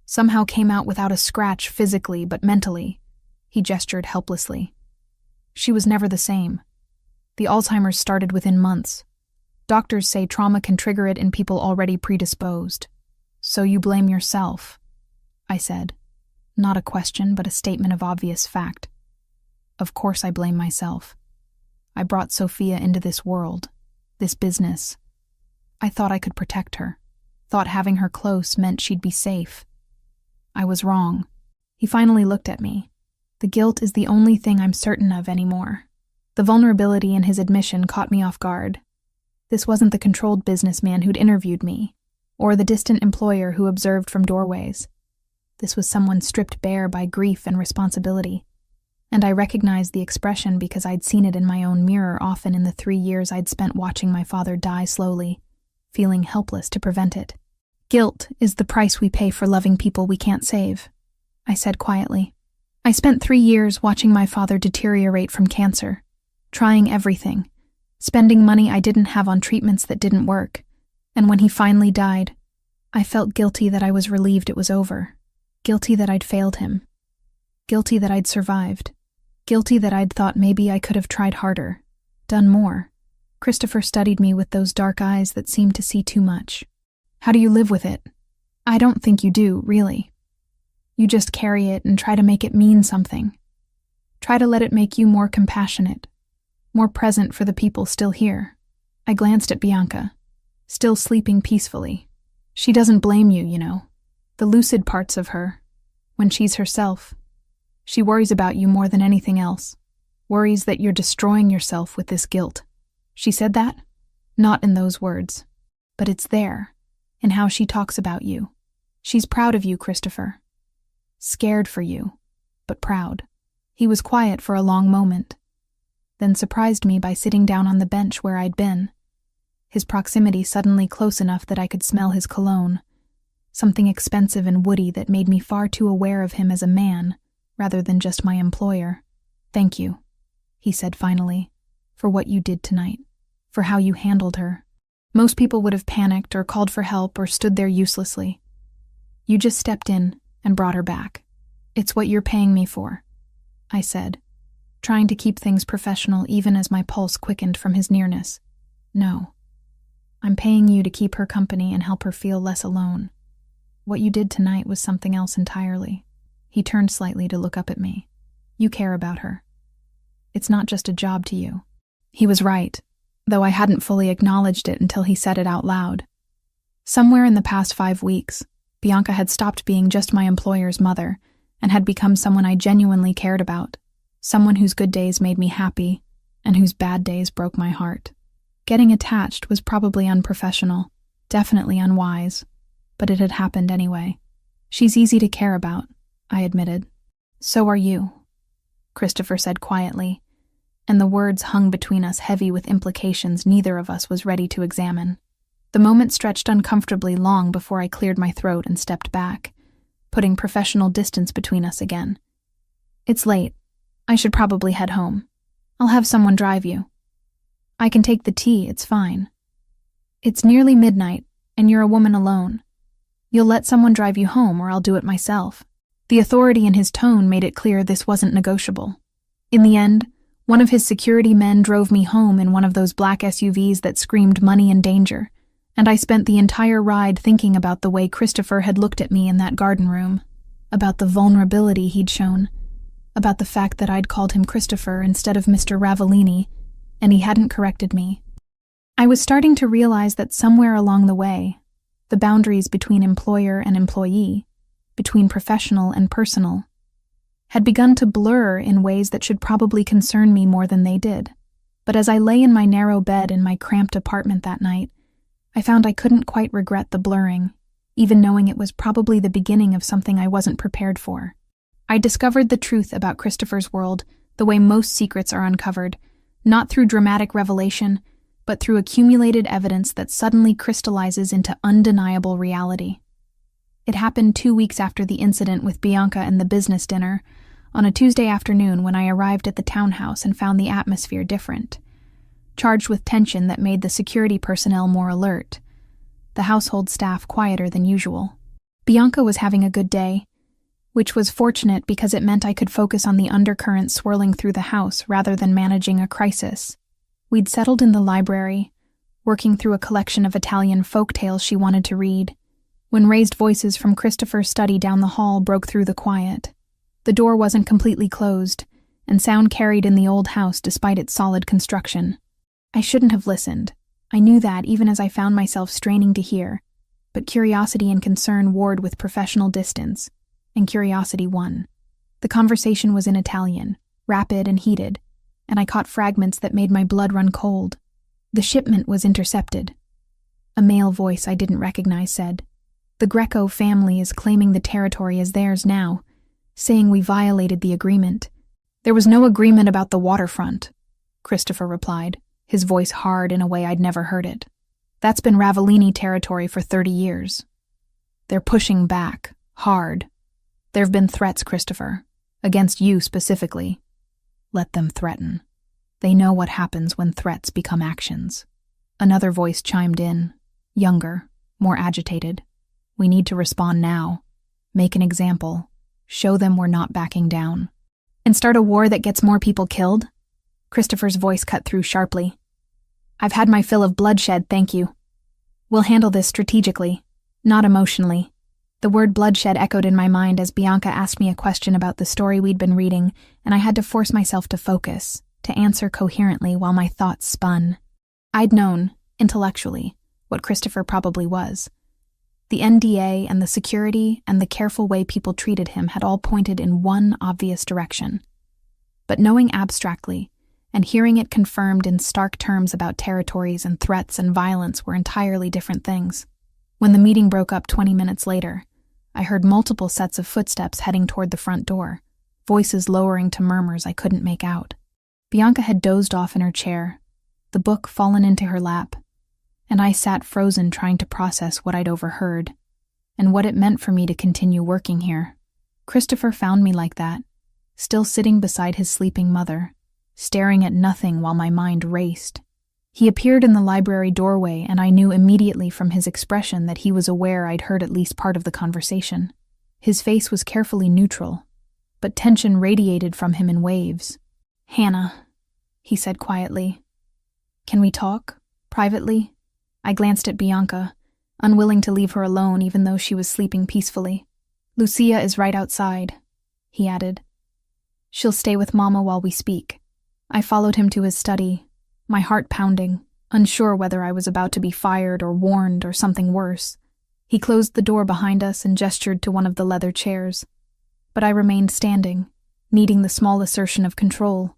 Somehow came out without a scratch physically, but mentally. He gestured helplessly. She was never the same. The Alzheimer's started within months. Doctors say trauma can trigger it in people already predisposed. "So you blame yourself," I said. Not a question, but a statement of obvious fact. Of course I blame myself. I brought Sophia into this world, this business. I thought I could protect her, thought having her close meant she'd be safe. I was wrong. He finally looked at me. The guilt is the only thing I'm certain of anymore. The vulnerability in his admission caught me off guard. This wasn't the controlled businessman who'd interviewed me, or the distant employer who observed from doorways. This was someone stripped bare by grief and responsibility. And I recognized the expression because I'd seen it in my own mirror often in the 3 years I'd spent watching my father die slowly, feeling helpless to prevent it. "Guilt is the price we pay for loving people we can't save," I said quietly. I spent 3 years watching my father deteriorate from cancer, trying everything, spending money I didn't have on treatments that didn't work, and when he finally died, I felt guilty that I was relieved it was over, guilty that I'd failed him, guilty that I'd survived, guilty that I'd thought maybe I could have tried harder, done more. Christopher studied me with those dark eyes that seemed to see too much. "How do you live with it?" "I don't think you do, really. You just carry it and try to make it mean something. Try to let it make you more compassionate, more present for the people still here." I glanced at Bianca, still sleeping peacefully. She doesn't blame you, you know. The lucid parts of her, when she's herself. She worries about you more than anything else. Worries that you're destroying yourself with this guilt. She said that? Not in those words. But it's there, in how she talks about you. She's proud of you, Christopher. Scared for you, but proud. He was quiet for a long moment, then surprised me by sitting down on the bench where I'd been. His proximity suddenly close enough that I could smell his cologne, something expensive and woody that made me far too aware of him as a man, rather than just my employer. "Thank you," he said finally, "for what you did tonight, for how you handled her. Most people would have panicked or called for help or stood there uselessly. You just stepped in and brought her back. It's what you're paying me for," I said, trying to keep things professional even as my pulse quickened from his nearness. "No. I'm paying you to keep her company and help her feel less alone. What you did tonight was something else entirely." He turned slightly to look up at me. "You care about her. It's not just a job to you." He was right, though I hadn't fully acknowledged it until he said it out loud. Somewhere in the past 5 weeks, Bianca had stopped being just my employer's mother and had become someone I genuinely cared about, someone whose good days made me happy and whose bad days broke my heart. Getting attached was probably unprofessional, definitely unwise, but it had happened anyway. "She's easy to care about," I admitted. "So are you," Christopher said quietly, and the words hung between us heavy with implications neither of us was ready to examine. The moment stretched uncomfortably long before I cleared my throat and stepped back, putting professional distance between us again. "It's late. I should probably head home. I'll have someone drive you." I can take the tea, it's fine. It's nearly midnight, and you're a woman alone. You'll let someone drive you home, or I'll do it myself. The authority in his tone made it clear this wasn't negotiable. In the end, one of his security men drove me home in one of those black SUVs that screamed money and danger, and I spent the entire ride thinking about the way Christopher had looked at me in that garden room, about the vulnerability he'd shown, about the fact that I'd called him Christopher instead of Mr. Ravellini, and he hadn't corrected me. I was starting to realize that somewhere along the way, the boundaries between employer and employee, between professional and personal, had begun to blur in ways that should probably concern me more than they did. But as I lay in my narrow bed in my cramped apartment that night, I found I couldn't quite regret the blurring, even knowing it was probably the beginning of something I wasn't prepared for. I discovered the truth about Christopher's world the way most secrets are uncovered, not through dramatic revelation, but through accumulated evidence that suddenly crystallizes into undeniable reality. It happened 2 weeks after the incident with Bianca and the business dinner, on a Tuesday afternoon when I arrived at the townhouse and found the atmosphere different, charged with tension that made the security personnel more alert, the household staff quieter than usual. Bianca was having a good day, which was fortunate because it meant I could focus on the undercurrent swirling through the house rather than managing a crisis. We'd settled in the library, working through a collection of Italian folk tales she wanted to read, when raised voices from Christopher's study down the hall broke through the quiet. The door wasn't completely closed, and sound carried in the old house despite its solid construction. I shouldn't have listened. I knew that even as I found myself straining to hear, but curiosity and concern warred with professional distance, and curiosity won. The conversation was in Italian, rapid and heated, and I caught fragments that made my blood run cold. The shipment was intercepted. A male voice I didn't recognize said, "The Greco family is claiming the territory as theirs now, saying we violated the agreement." "There was no agreement about the waterfront," Christopher replied, his voice hard in a way I'd never heard it. "That's been Ravellini territory for 30 years. They're pushing back, hard. There've been threats, Christopher, against you specifically. Let them threaten. They know what happens when threats become actions." Another voice chimed in, younger, more agitated. "We need to respond now. Make an example. Show them we're not backing down." "And start a war that gets more people killed?" Christopher's voice cut through sharply. "I've had my fill of bloodshed, thank you. We'll handle this strategically, not emotionally." The word bloodshed echoed in my mind as Bianca asked me a question about the story we'd been reading, and I had to force myself to focus, to answer coherently while my thoughts spun. I'd known, intellectually, what Christopher probably was. The NDA and the security and the careful way people treated him had all pointed in one obvious direction. But knowing abstractly, and hearing it confirmed in stark terms about territories and threats and violence were entirely different things. When the meeting broke up 20 minutes later, I heard multiple sets of footsteps heading toward the front door, voices lowering to murmurs I couldn't make out. Bianca had dozed off in her chair, the book fallen into her lap, and I sat frozen trying to process what I'd overheard, and what it meant for me to continue working here. Christopher found me like that, still sitting beside his sleeping mother, staring at nothing while my mind raced. He appeared in the library doorway, and I knew immediately from his expression that he was aware I'd heard at least part of the conversation. His face was carefully neutral, but tension radiated from him in waves. "Hannah," he said quietly. "Can we talk? Privately?" I glanced at Bianca, unwilling to leave her alone even though she was sleeping peacefully. "Lucia is right outside," he added. "She'll stay with Mama while we speak." I followed him to his study, my heart pounding, unsure whether I was about to be fired or warned or something worse. He closed the door behind us and gestured to one of the leather chairs. But I remained standing, needing the small assertion of control.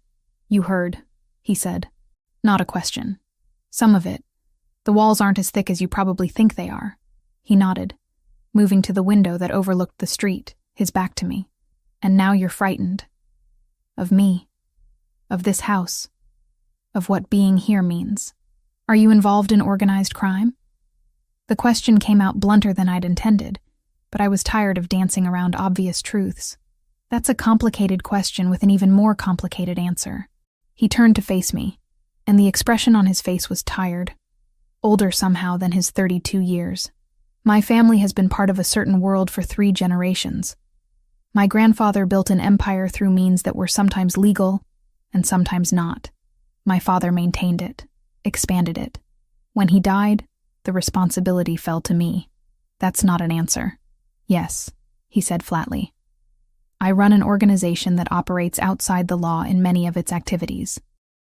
"You heard," he said. "Not a question. Some of it. The walls aren't as thick as you probably think they are." He nodded, moving to the window that overlooked the street, his back to me. "And now you're frightened. Of me. Of this house. Of what being here means. Are you involved in organized crime?" The question came out blunter than I'd intended, but I was tired of dancing around obvious truths. "That's a complicated question with an even more complicated answer." He turned to face me, and the expression on his face was tired, older somehow than his 32 years. My family has been part of a certain world for 3 generations. My grandfather built an empire through means that were sometimes legal and sometimes not. My father maintained it, expanded it. When he died, the responsibility fell to me. That's not an answer. Yes, he said flatly. I run an organization that operates outside the law in many of its activities.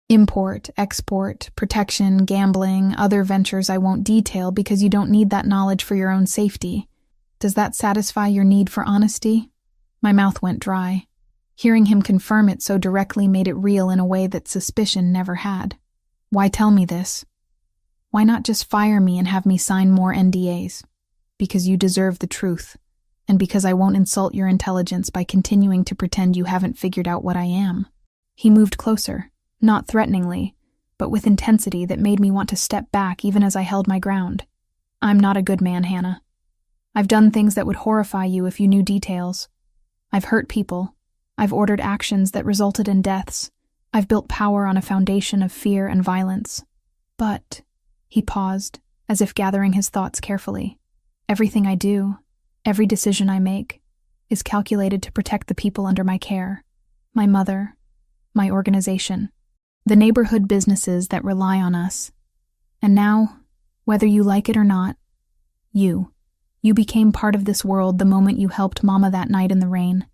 Import, export, protection, gambling, other ventures I won't detail because you don't need that knowledge for your own safety. Does that satisfy your need for honesty? My mouth went dry. Hearing him confirm it so directly made it real in a way that suspicion never had. Why tell me this? Why not just fire me and have me sign more NDAs? Because you deserve the truth, and because I won't insult your intelligence by continuing to pretend you haven't figured out what I am. He moved closer, not threateningly, but with intensity that made me want to step back even as I held my ground. I'm not a good man, Hannah. I've done things that would horrify you if you knew details. I've hurt people. I've ordered actions that resulted in deaths. I've built power on a foundation of fear and violence. But, he paused, as if gathering his thoughts carefully, everything I do, every decision I make, is calculated to protect the people under my care. My mother, my organization, the neighborhood businesses that rely on us. And now, whether you like it or not, you became part of this world the moment you helped Mama that night in the rain.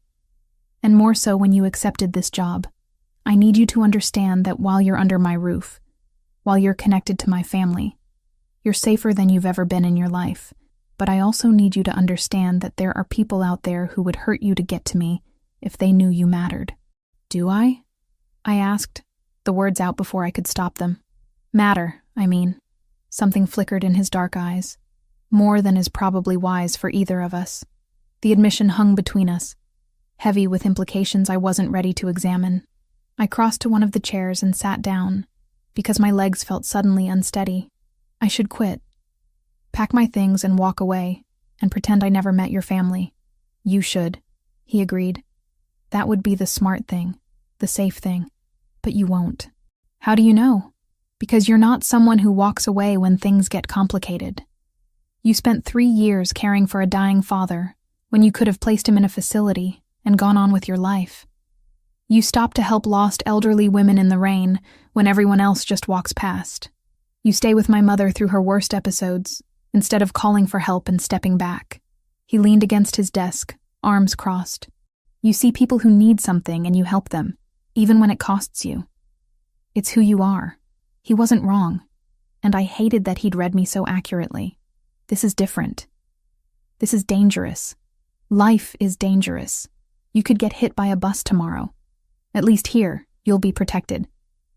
And more so when you accepted this job. I need you to understand that while you're under my roof, while you're connected to my family, you're safer than you've ever been in your life. But I also need you to understand that there are people out there who would hurt you to get to me if they knew you mattered. Do I? I asked, the words out before I could stop them. Matter, I mean. Something flickered in his dark eyes. More than is probably wise for either of us. The admission hung between us, heavy with implications I wasn't ready to examine. I crossed to one of the chairs and sat down, because my legs felt suddenly unsteady. I should quit. Pack my things and walk away, and pretend I never met your family. You should, he agreed. That would be the smart thing, the safe thing. But you won't. How do you know? Because you're not someone who walks away when things get complicated. You spent 3 years caring for a dying father, when you could have placed him in a facility and gone on with your life. You stopped to help lost elderly women in the rain when everyone else just walks past. You stay with my mother through her worst episodes, instead of calling for help and stepping back. He leaned against his desk, arms crossed. You see people who need something and you help them, even when it costs you. It's who you are. He wasn't wrong, and I hated that he'd read me so accurately. This is different. This is dangerous. Life is dangerous. You could get hit by a bus tomorrow. At least here, you'll be protected.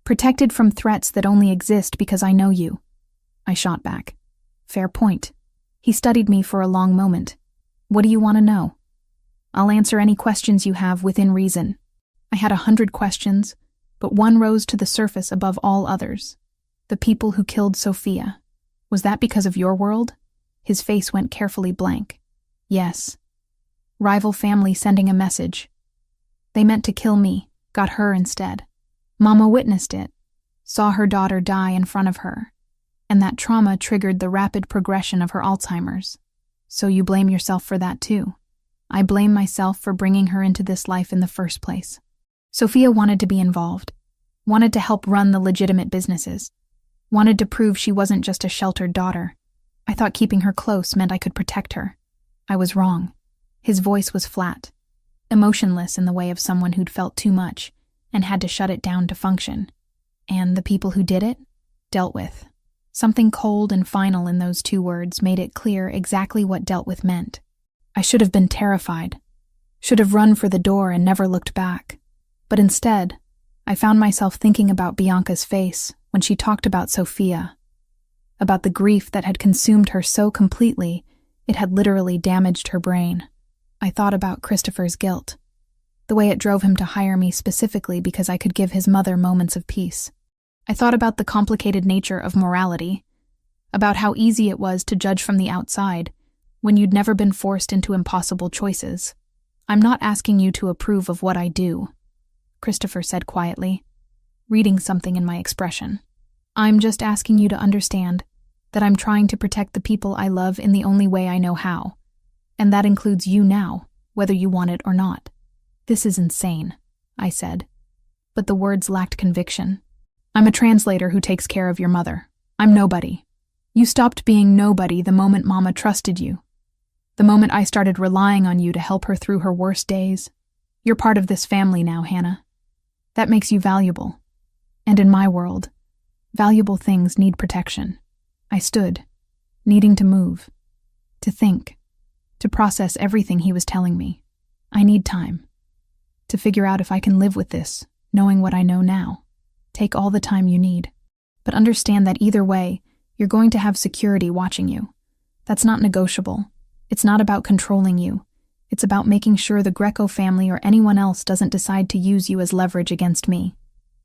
Protected from threats that only exist because I know you. I shot back. Fair point. He studied me for a long moment. What do you want to know? I'll answer any questions you have within reason. I had 100 questions, but one rose to the surface above all others. The people who killed Sophia. Was that because of your world? His face went carefully blank. Yes. Rival family sending a message. They meant to kill me, got her instead. Mama witnessed it, saw her daughter die in front of her, and that trauma triggered the rapid progression of her Alzheimer's. So you blame yourself for that too. I blame myself for bringing her into this life in the first place. Sophia wanted to be involved, wanted to help run the legitimate businesses, wanted to prove she wasn't just a sheltered daughter. I thought keeping her close meant I could protect her. I was wrong. His voice was flat, emotionless in the way of someone who'd felt too much and had to shut it down to function. And the people who did it? Dealt with. Something cold and final in those 2 words made it clear exactly what dealt with meant. I should have been terrified, should have run for the door and never looked back. But instead, I found myself thinking about Bianca's face when she talked about Sophia, about the grief that had consumed her so completely it had literally damaged her brain. I thought about Christopher's guilt, the way it drove him to hire me specifically because I could give his mother moments of peace. I thought about the complicated nature of morality, about how easy it was to judge from the outside when you'd never been forced into impossible choices. I'm not asking you to approve of what I do, Christopher said quietly, reading something in my expression. I'm just asking you to understand that I'm trying to protect the people I love in the only way I know how. And that includes you now, whether you want it or not. This is insane, I said. But the words lacked conviction. I'm a translator who takes care of your mother. I'm nobody. You stopped being nobody the moment Mama trusted you. The moment I started relying on you to help her through her worst days. You're part of this family now, Hannah. That makes you valuable. And in my world, valuable things need protection. I stood, needing to move, to think, to process everything he was telling me. I need time. To figure out if I can live with this, knowing what I know now. Take all the time you need. But understand that either way, you're going to have security watching you. That's not negotiable. It's not about controlling you. It's about making sure the Greco family or anyone else doesn't decide to use you as leverage against me.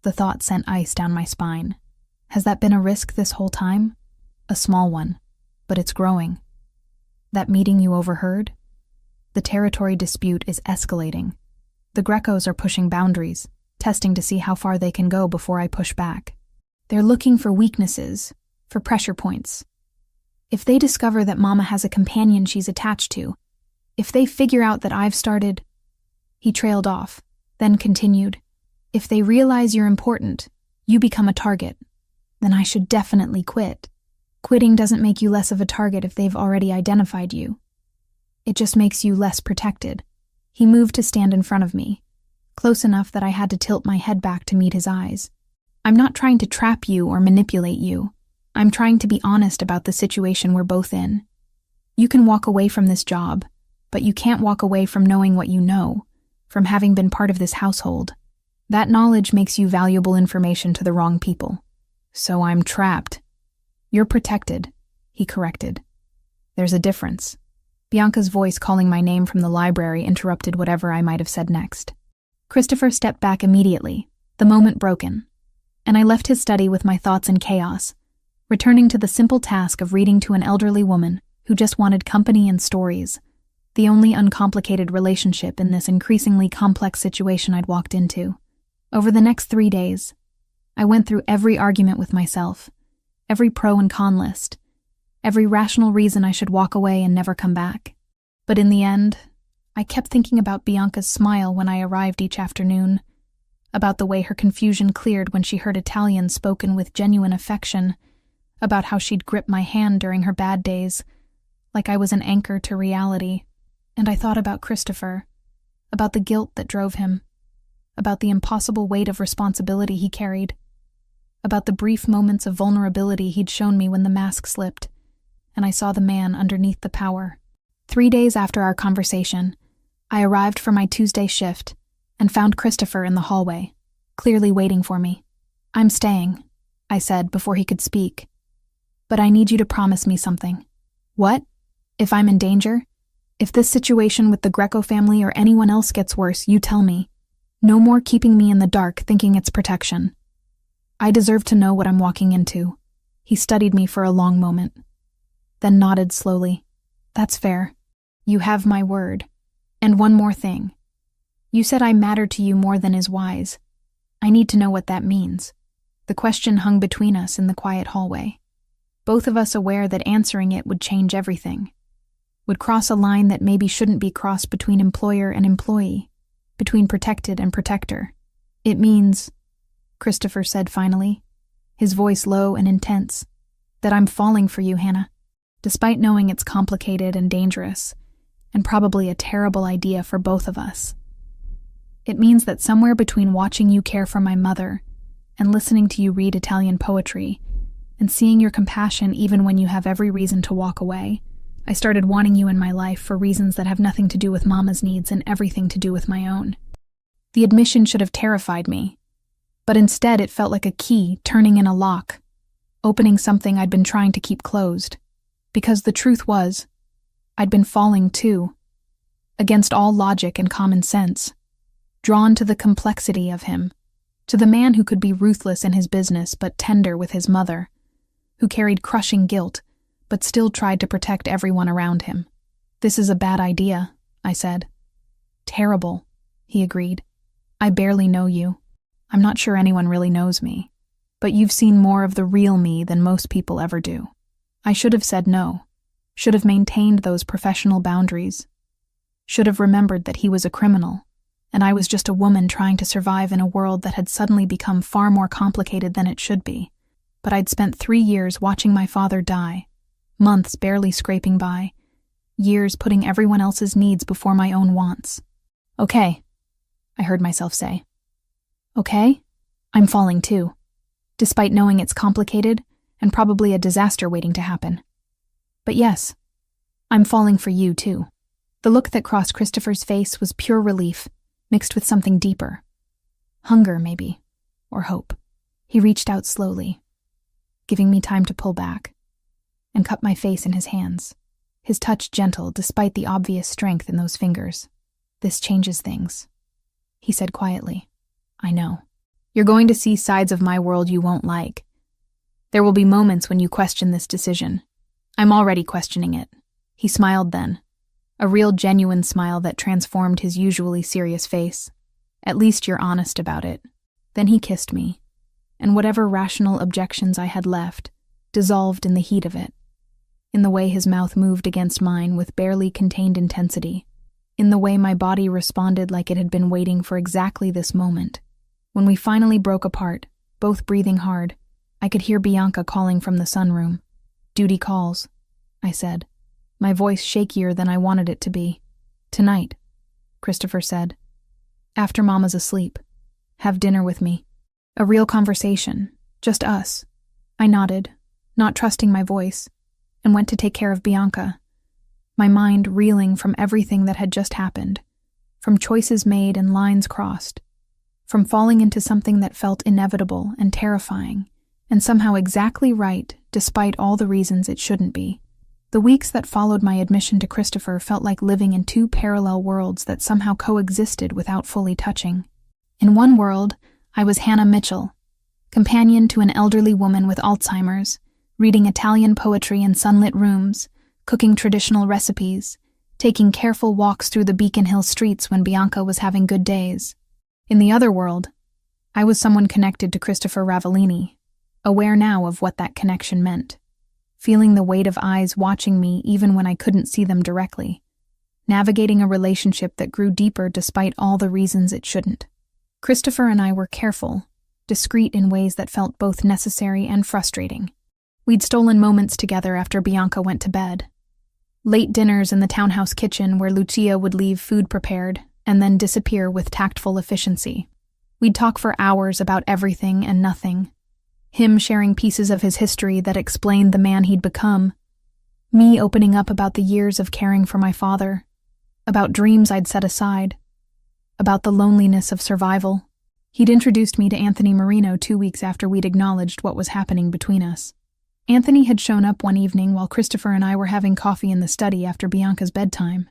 The thought sent ice down my spine. Has that been a risk this whole time? A small one, but it's growing. That meeting you overheard? The territory dispute is escalating. The Grecos are pushing boundaries, testing to see how far they can go before I push back. They're looking for weaknesses, for pressure points. If they discover that Mama has a companion she's attached to, if they figure out that I've started... He trailed off, then continued. If they realize you're important, you become a target. Then I should definitely quit. Quitting doesn't make you less of a target if they've already identified you. It just makes you less protected. He moved to stand in front of me, close enough that I had to tilt my head back to meet his eyes. I'm not trying to trap you or manipulate you. I'm trying to be honest about the situation we're both in. You can walk away from this job, but you can't walk away from knowing what you know, from having been part of this household. That knowledge makes you valuable information to the wrong people. So I'm trapped. You're protected, he corrected. There's a difference. Bianca's voice calling my name from the library interrupted whatever I might have said next. Christopher stepped back immediately, the moment broken, and I left his study with my thoughts in chaos, returning to the simple task of reading to an elderly woman who just wanted company and stories, the only uncomplicated relationship in this increasingly complex situation I'd walked into. Over the next 3 days, I went through every argument with myself, every pro and con list, every rational reason I should walk away and never come back. But in the end, I kept thinking about Bianca's smile when I arrived each afternoon, about the way her confusion cleared when she heard Italian spoken with genuine affection, about how she'd grip my hand during her bad days, like I was an anchor to reality. And I thought about Christopher, about the guilt that drove him, about the impossible weight of responsibility he carried, about the brief moments of vulnerability he'd shown me when the mask slipped, and I saw the man underneath the power. 3 days after our conversation, I arrived for my Tuesday shift and found Christopher in the hallway, clearly waiting for me. I'm staying, I said before he could speak. But I need you to promise me something. What? If I'm in danger? If this situation with the Greco family or anyone else gets worse, you tell me. No more keeping me in the dark thinking it's protection. I deserve to know what I'm walking into. He studied me for a long moment, then nodded slowly. That's fair. You have my word. And one more thing. You said I matter to you more than is wise. I need to know what that means. The question hung between us in the quiet hallway, both of us aware that answering it would change everything, would cross a line that maybe shouldn't be crossed between employer and employee, between protected and protector. It means, Christopher said finally, his voice low and intense, that I'm falling for you, Hannah, despite knowing it's complicated and dangerous, and probably a terrible idea for both of us. It means that somewhere between watching you care for my mother and listening to you read Italian poetry and seeing your compassion even when you have every reason to walk away, I started wanting you in my life for reasons that have nothing to do with Mama's needs and everything to do with my own. The admission should have terrified me, but instead it felt like a key turning in a lock, opening something I'd been trying to keep closed. Because the truth was, I'd been falling too, against all logic and common sense, drawn to the complexity of him, to the man who could be ruthless in his business but tender with his mother, who carried crushing guilt but still tried to protect everyone around him. This is a bad idea, I said. Terrible, he agreed. I barely know you. I'm not sure anyone really knows me, but you've seen more of the real me than most people ever do. I should have said no, should have maintained those professional boundaries, should have remembered that he was a criminal, and I was just a woman trying to survive in a world that had suddenly become far more complicated than it should be. But I'd spent 3 years watching my father die, months barely scraping by, years putting everyone else's needs before my own wants. Okay, I heard myself say. Okay? I'm falling too, despite knowing it's complicated and probably a disaster waiting to happen. But yes, I'm falling for you too. The look that crossed Christopher's face was pure relief, mixed with something deeper. Hunger, maybe, or hope. He reached out slowly, giving me time to pull back, and cup my face in his hands, his touch gentle despite the obvious strength in those fingers. This changes things, he said quietly. I know. You're going to see sides of my world you won't like. There will be moments when you question this decision. I'm already questioning it. He smiled then, a real genuine smile that transformed his usually serious face. At least you're honest about it. Then he kissed me, and whatever rational objections I had left dissolved in the heat of it, in the way his mouth moved against mine with barely contained intensity, in the way my body responded like it had been waiting for exactly this moment. When we finally broke apart, both breathing hard, I could hear Bianca calling from the sunroom. Duty calls, I said, my voice shakier than I wanted it to be. Tonight, Christopher said. After Mama's asleep. Have dinner with me. A real conversation, just us. I nodded, not trusting my voice, and went to take care of Bianca, my mind reeling from everything that had just happened, from choices made and lines crossed, from falling into something that felt inevitable and terrifying, and somehow exactly right despite all the reasons it shouldn't be. The weeks that followed my admission to Christopher felt like living in 2 parallel worlds that somehow coexisted without fully touching. In one world, I was Hannah Mitchell, companion to an elderly woman with Alzheimer's, reading Italian poetry in sunlit rooms, cooking traditional recipes, taking careful walks through the Beacon Hill streets when Bianca was having good days. In the other world, I was someone connected to Christopher Ravellini, aware now of what that connection meant, feeling the weight of eyes watching me even when I couldn't see them directly, navigating a relationship that grew deeper despite all the reasons it shouldn't. Christopher and I were careful, discreet in ways that felt both necessary and frustrating. We'd stolen moments together after Bianca went to bed. Late dinners in the townhouse kitchen where Lucia would leave food prepared and then disappear with tactful efficiency. We'd talk for hours about everything and nothing. Him sharing pieces of his history that explained the man he'd become. Me opening up about the years of caring for my father. About dreams I'd set aside. About the loneliness of survival. He'd introduced me to Anthony Marino 2 weeks after we'd acknowledged what was happening between us. Anthony had shown up one evening while Christopher and I were having coffee in the study after Bianca's bedtime,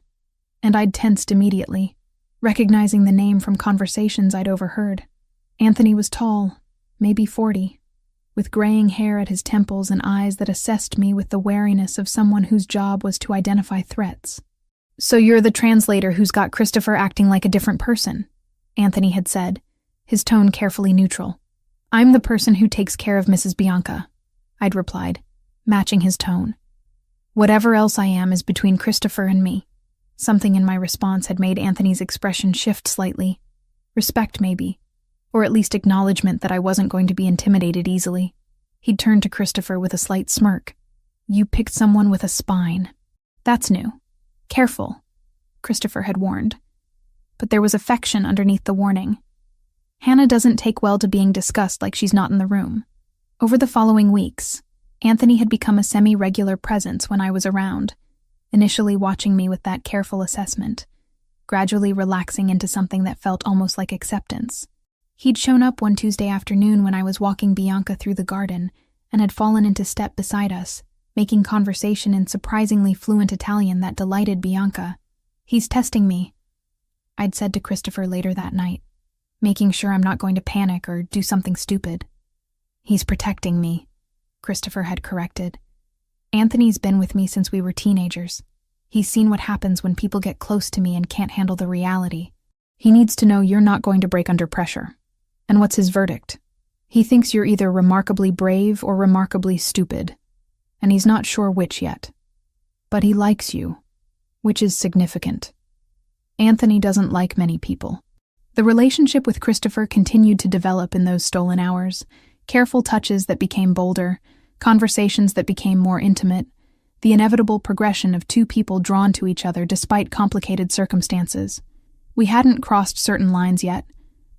and I'd tensed immediately, recognizing the name from conversations I'd overheard. Anthony was tall, maybe 40, with graying hair at his temples and eyes that assessed me with the wariness of someone whose job was to identify threats. "So you're the translator who's got Christopher acting like a different person," Anthony had said, his tone carefully neutral. "I'm the person who takes care of Mrs. Bianca," I'd replied, matching his tone. "Whatever else I am is between Christopher and me." Something in my response had made Anthony's expression shift slightly. Respect, maybe, or at least acknowledgement that I wasn't going to be intimidated easily. He'd turned to Christopher with a slight smirk. "You picked someone with a spine. That's new. Careful," Christopher had warned. But there was affection underneath the warning. Hannah doesn't take well to being discussed like she's not in the room. Over the following weeks, Anthony had become a semi-regular presence when I was around, initially watching me with that careful assessment, gradually relaxing into something that felt almost like acceptance. He'd shown up one Tuesday afternoon when I was walking Bianca through the garden and had fallen into step beside us, making conversation in surprisingly fluent Italian that delighted Bianca. "He's testing me," I'd said to Christopher later that night, making sure I'm not going to panic or do something stupid. "He's protecting me," Christopher had corrected. "Anthony's been with me since we were teenagers. He's seen what happens when people get close to me and can't handle the reality. He needs to know you're not going to break under pressure." "And what's his verdict?" He thinks you're either remarkably brave or remarkably stupid, and he's not sure which yet. But he likes you, which is significant. Anthony doesn't like many people. The relationship with Christopher continued to develop in those stolen hours, careful touches that became bolder, conversations that became more intimate, the inevitable progression of two people drawn to each other despite complicated circumstances. We hadn't crossed certain lines yet,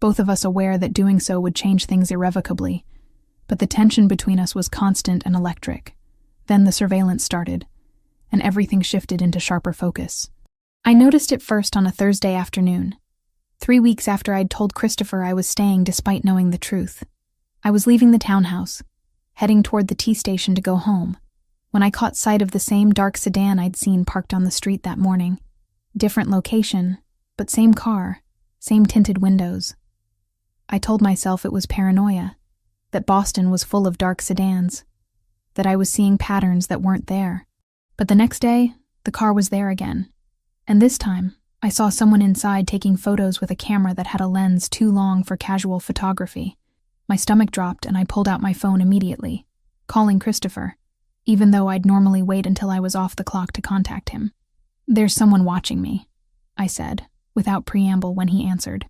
both of us aware that doing so would change things irrevocably, but the tension between us was constant and electric. Then the surveillance started, and everything shifted into sharper focus. I noticed it first on a Thursday afternoon, 3 weeks after I'd told Christopher I was staying despite knowing the truth. I was leaving the townhouse, heading toward the T-station to go home, when I caught sight of the same dark sedan I'd seen parked on the street that morning. Different location, but same car, same tinted windows. I told myself it was paranoia, that Boston was full of dark sedans, that I was seeing patterns that weren't there. But the next day, the car was there again. And this time, I saw someone inside taking photos with a camera that had a lens too long for casual photography. My stomach dropped and I pulled out my phone immediately, calling Christopher, even though I'd normally wait until I was off the clock to contact him. "There's someone watching me," I said, without preamble when he answered.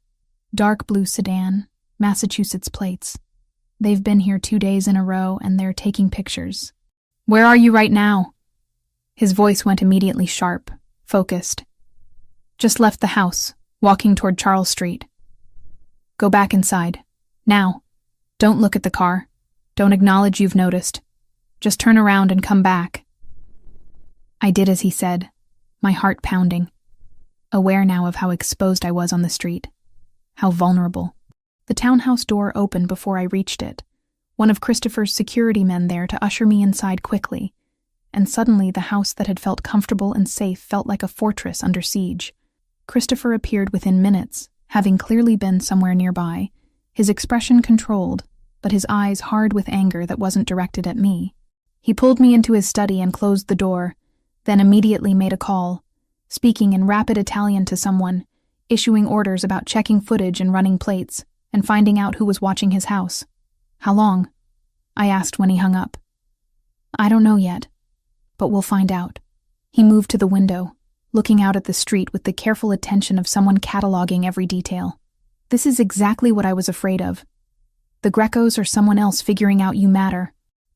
"Dark blue sedan, Massachusetts plates. They've been here 2 days in a row and they're taking pictures." "Where are you right now?" His voice went immediately sharp, focused. "Just left the house, walking toward Charles Street." "Go back inside. Now. Don't look at the car. Don't acknowledge you've noticed. Just turn around and come back." I did as he said, my heart pounding, aware now of how exposed I was on the street, how vulnerable. The townhouse door opened before I reached it, one of Christopher's security men there to usher me inside quickly, and suddenly the house that had felt comfortable and safe felt like a fortress under siege. Christopher appeared within minutes, having clearly been somewhere nearby, his expression controlled, but his eyes hard with anger that wasn't directed at me. He pulled me into his study and closed the door, then immediately made a call, speaking in rapid Italian to someone, issuing orders about checking footage and running plates, and finding out who was watching his house. "How long?" I asked when he hung up. "I don't know yet, but we'll find out." He moved to the window, looking out at the street with the careful attention of someone cataloging every detail. "This is exactly what I was afraid of. The Grecos or someone else figuring out you matter.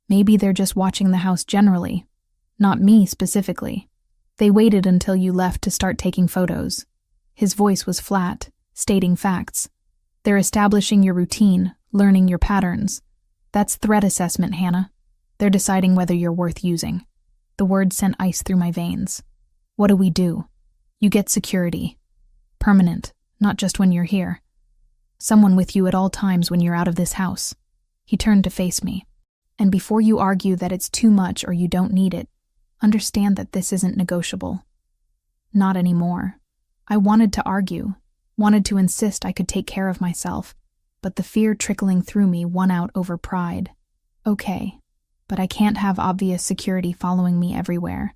Maybe they're just watching the house generally, not me specifically. They waited until you left to start taking photos." His voice was flat, stating facts. "They're establishing your routine, learning your patterns. That's threat assessment, Hannah. They're deciding whether you're worth using." The words sent ice through my veins. "What do we do?" "You get security. Permanent, not just when you're here. Someone with you at all times when you're out of this house." He turned to face me. "And before you argue that it's too much or you don't need it, understand that this isn't negotiable." Not anymore. I wanted to argue, wanted to insist I could take care of myself, but the fear trickling through me won out over pride. "Okay, but I can't have obvious security following me everywhere.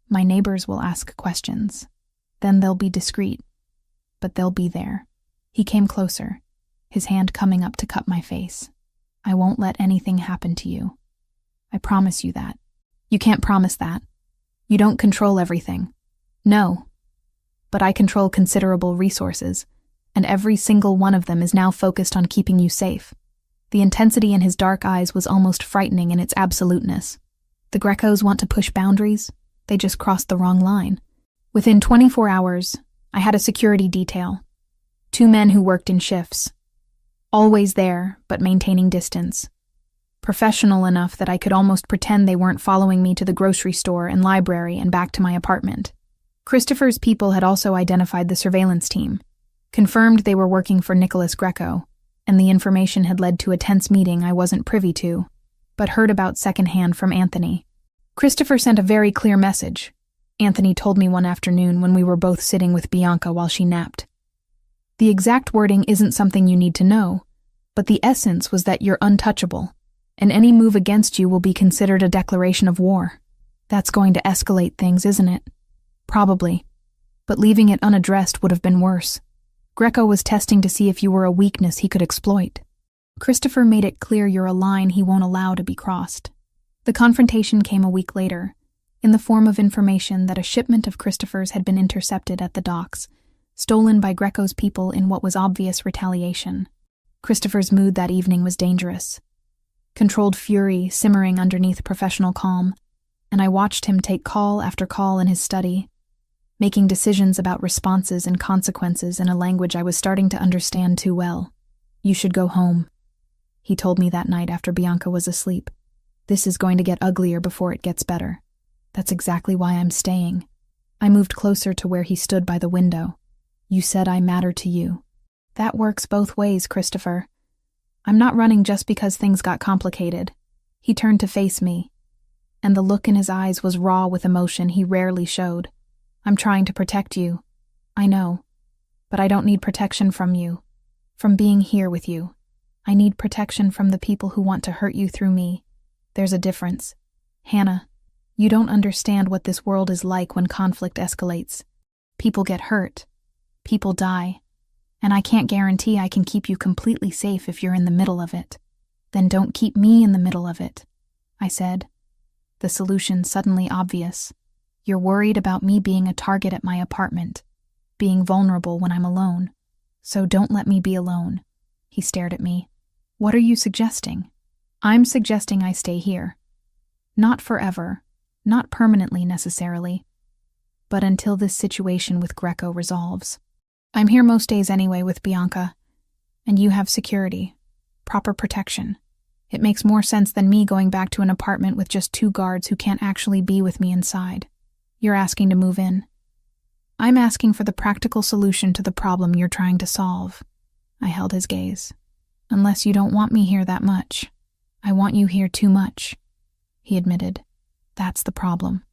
My neighbors will ask questions. Then they'll be discreet, but they'll be there." He came closer, his hand coming up to cup my face. "I won't let anything happen to you. I promise you that." "You can't promise that. You don't control everything." "No, but I control considerable resources, and every single one of them is now focused on keeping you safe." The intensity in his dark eyes was almost frightening in its absoluteness. "The Grecos want to push boundaries. They just crossed the wrong line." Within 24 hours, I had a security detail. 2 men who worked in shifts. Always there, but maintaining distance. Professional enough that I could almost pretend they weren't following me to the grocery store and library and back to my apartment. Christopher's people had also identified the surveillance team, confirmed they were working for Nicholas Greco, and the information had led to a tense meeting I wasn't privy to, but heard about secondhand from Anthony. Christopher sent a very clear message, Anthony told me one afternoon when we were both sitting with Bianca while she napped. "The exact wording isn't something you need to know, but the essence was that you're untouchable, and any move against you will be considered a declaration of war. That's going to escalate things, isn't it?" "Probably, but leaving it unaddressed would have been worse. Greco was testing to see if you were a weakness he could exploit." Christopher made it clear you're a line he won't allow to be crossed. The confrontation came a week later, in the form of information that a shipment of Christopher's had been intercepted at the docks, stolen by Greco's people in what was obvious retaliation. Christopher's mood that evening was dangerous. Controlled fury simmering underneath professional calm, and I watched him take call after call in his study, making decisions about responses and consequences in a language I was starting to understand too well. "You should go home," he told me that night after Bianca was asleep. "This is going to get uglier before it gets better." "That's exactly why I'm staying." I moved closer to where he stood by the window. "You said I matter to you." "That works both ways, Christopher. I'm not running just because things got complicated." He turned to face me, and the look in his eyes was raw with emotion he rarely showed. "I'm trying to protect you. I know. But I don't need protection from you, from being here with you. I need protection from the people who want to hurt you through me. There's a difference. Hannah, you don't understand what this world is like when conflict escalates. People get hurt. People die. And I can't guarantee I can keep you completely safe if you're in the middle of it. Then don't keep me in the middle of it," I said, the solution suddenly obvious. "You're worried about me being a target at my apartment, being vulnerable when I'm alone. So don't let me be alone." He stared at me. "What are you suggesting?" "I'm suggesting I stay here. Not forever, not permanently necessarily, but until this situation with Greco resolves. I'm here most days anyway with Bianca, and you have security, proper protection. It makes more sense than me going back to an apartment with just 2 guards who can't actually be with me inside. You're asking to move in. I'm asking for the practical solution to the problem you're trying to solve." I held his gaze. "Unless you don't want me here that much. I want you here too much," he admitted. "That's the problem.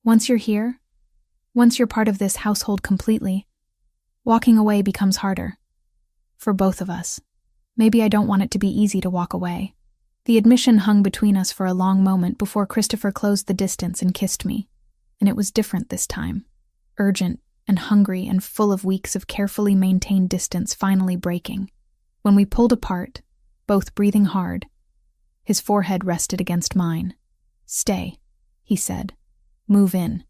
Once you're here, once you're part of this household completely, walking away becomes harder. For both of us. Maybe I don't want it to be easy to walk away." The admission hung between us for a long moment before Christopher closed the distance and kissed me. And it was different this time. Urgent and hungry and full of weeks of carefully maintained distance finally breaking. When we pulled apart, both breathing hard, his forehead rested against mine. "Stay," he said. "Move in.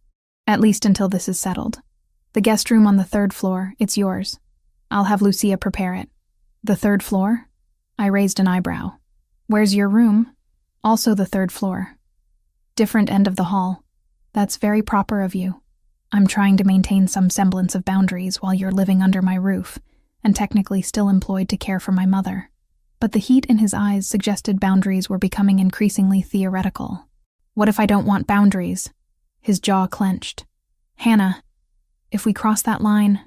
At least until this is settled. The guest room on the 3rd floor, it's yours. I'll have Lucia prepare it." "The 3rd floor?" I raised an eyebrow. "Where's your room?" "Also the 3rd floor. Different end of the hall." "That's very proper of you. I'm trying to maintain some semblance of boundaries while you're living under my roof, and technically still employed to care for my mother." But the heat in his eyes suggested boundaries were becoming increasingly theoretical. "What if I don't want boundaries?" His jaw clenched. "Hannah, if we cross that line,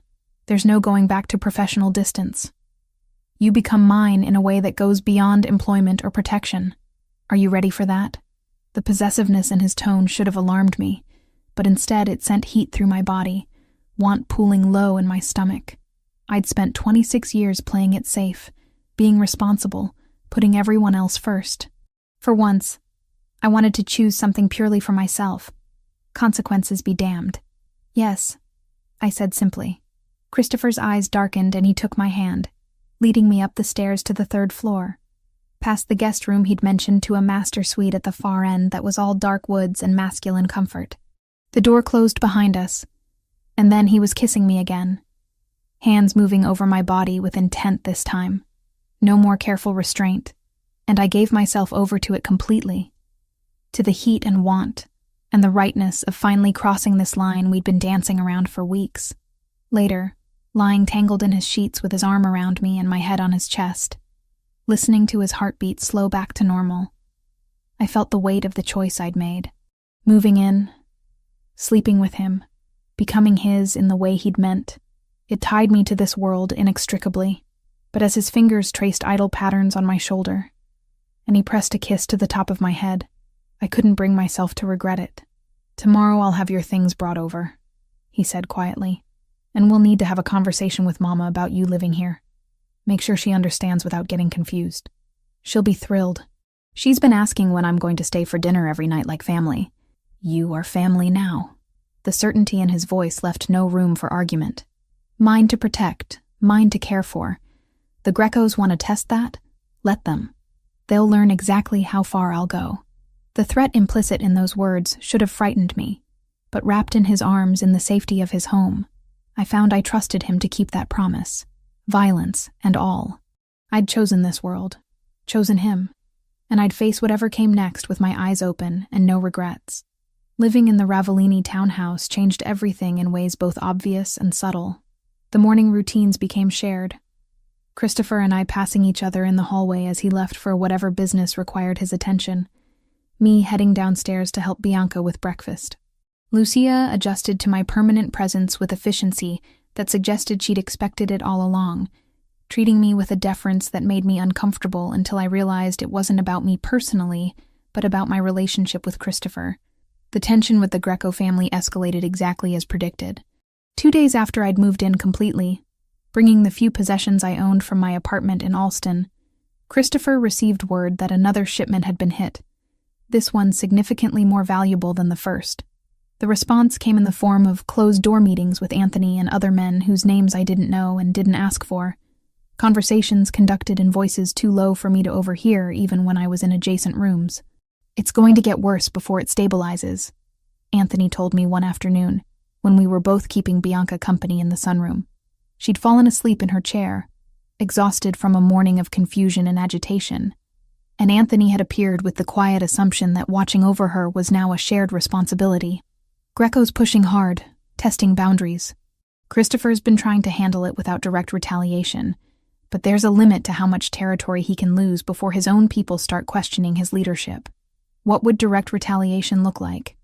there's no going back to professional distance. You become mine in a way that goes beyond employment or protection. Are you ready for that?" The possessiveness in his tone should have alarmed me, but instead it sent heat through my body, want pooling low in my stomach. I'd spent 26 years playing it safe, being responsible, putting everyone else first. For once, I wanted to choose something purely for myself. Consequences be damned. "Yes," I said simply. Christopher's eyes darkened and he took my hand, leading me up the stairs to the 3rd floor, past the guest room he'd mentioned to a master suite at the far end that was all dark woods and masculine comfort. The door closed behind us, and then he was kissing me again, hands moving over my body with intent this time. No more careful restraint, and I gave myself over to it completely, to the heat and want, and the rightness of finally crossing this line we'd been dancing around for weeks. Later, lying tangled in his sheets with his arm around me and my head on his chest, listening to his heartbeat slow back to normal, I felt the weight of the choice I'd made. Moving in, sleeping with him, becoming his in the way he'd meant. It tied me to this world inextricably, but as his fingers traced idle patterns on my shoulder, and he pressed a kiss to the top of my head, I couldn't bring myself to regret it. "Tomorrow I'll have your things brought over," he said quietly, "and we'll need to have a conversation with Mama about you living here. Make sure she understands without getting confused. She'll be thrilled. She's been asking when I'm going to stay for dinner every night like family. You are family now." The certainty in his voice left no room for argument. Mine to protect, mine to care for. The Grecos want to test that? Let them. They'll learn exactly how far I'll go. The threat implicit in those words should have frightened me, but wrapped in his arms in the safety of his home, I found I trusted him to keep that promise, violence and all. I'd chosen this world, chosen him, and I'd face whatever came next with my eyes open and no regrets. Living in the Ravellini townhouse changed everything in ways both obvious and subtle. The morning routines became shared. Christopher and I passing each other in the hallway as he left for whatever business required his attention. Me heading downstairs to help Bianca with breakfast. Lucia adjusted to my permanent presence with efficiency that suggested she'd expected it all along, treating me with a deference that made me uncomfortable until I realized it wasn't about me personally, but about my relationship with Christopher. The tension with the Greco family escalated exactly as predicted. 2 days after I'd moved in completely, bringing the few possessions I owned from my apartment in Alston, Christopher received word that another shipment had been hit, this one significantly more valuable than the first. The response came in the form of closed-door meetings with Anthony and other men whose names I didn't know and didn't ask for, conversations conducted in voices too low for me to overhear even when I was in adjacent rooms. "It's going to get worse before it stabilizes," Anthony told me one afternoon, when we were both keeping Bianca company in the sunroom. She'd fallen asleep in her chair, exhausted from a morning of confusion and agitation, and Anthony had appeared with the quiet assumption that watching over her was now a shared responsibility. "Greco's pushing hard, testing boundaries. Christopher's been trying to handle it without direct retaliation, but there's a limit to how much territory he can lose before his own people start questioning his leadership." "What would direct retaliation look like?"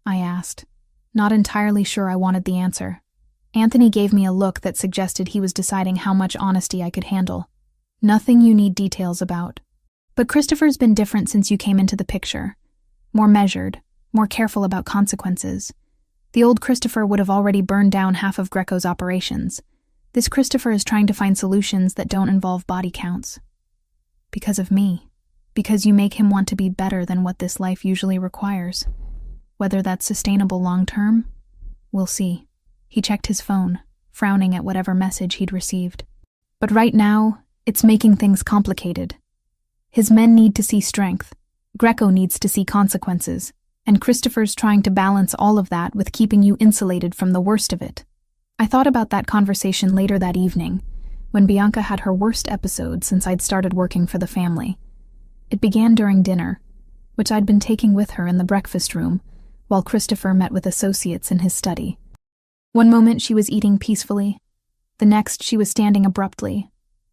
I asked, not entirely sure I wanted the answer. Anthony gave me a look that suggested he was deciding how much honesty I could handle. "Nothing you need details about. But Christopher's been different since you came into the picture. More measured, more careful about consequences. The old Christopher would have already burned down half of Greco's operations. This Christopher is trying to find solutions that don't involve body counts. Because of me. Because you make him want to be better than what this life usually requires. Whether that's sustainable long-term? We'll see." He checked his phone, frowning at whatever message he'd received. "But right now, it's making things complicated. His men need to see strength. Greco needs to see consequences. And Christopher's trying to balance all of that with keeping you insulated from the worst of it." I thought about that conversation later that evening, when Bianca had her worst episode since I'd started working for the family. It began during dinner, which I'd been taking with her in the breakfast room, while Christopher met with associates in his study. One moment she was eating peacefully. The next she was standing abruptly,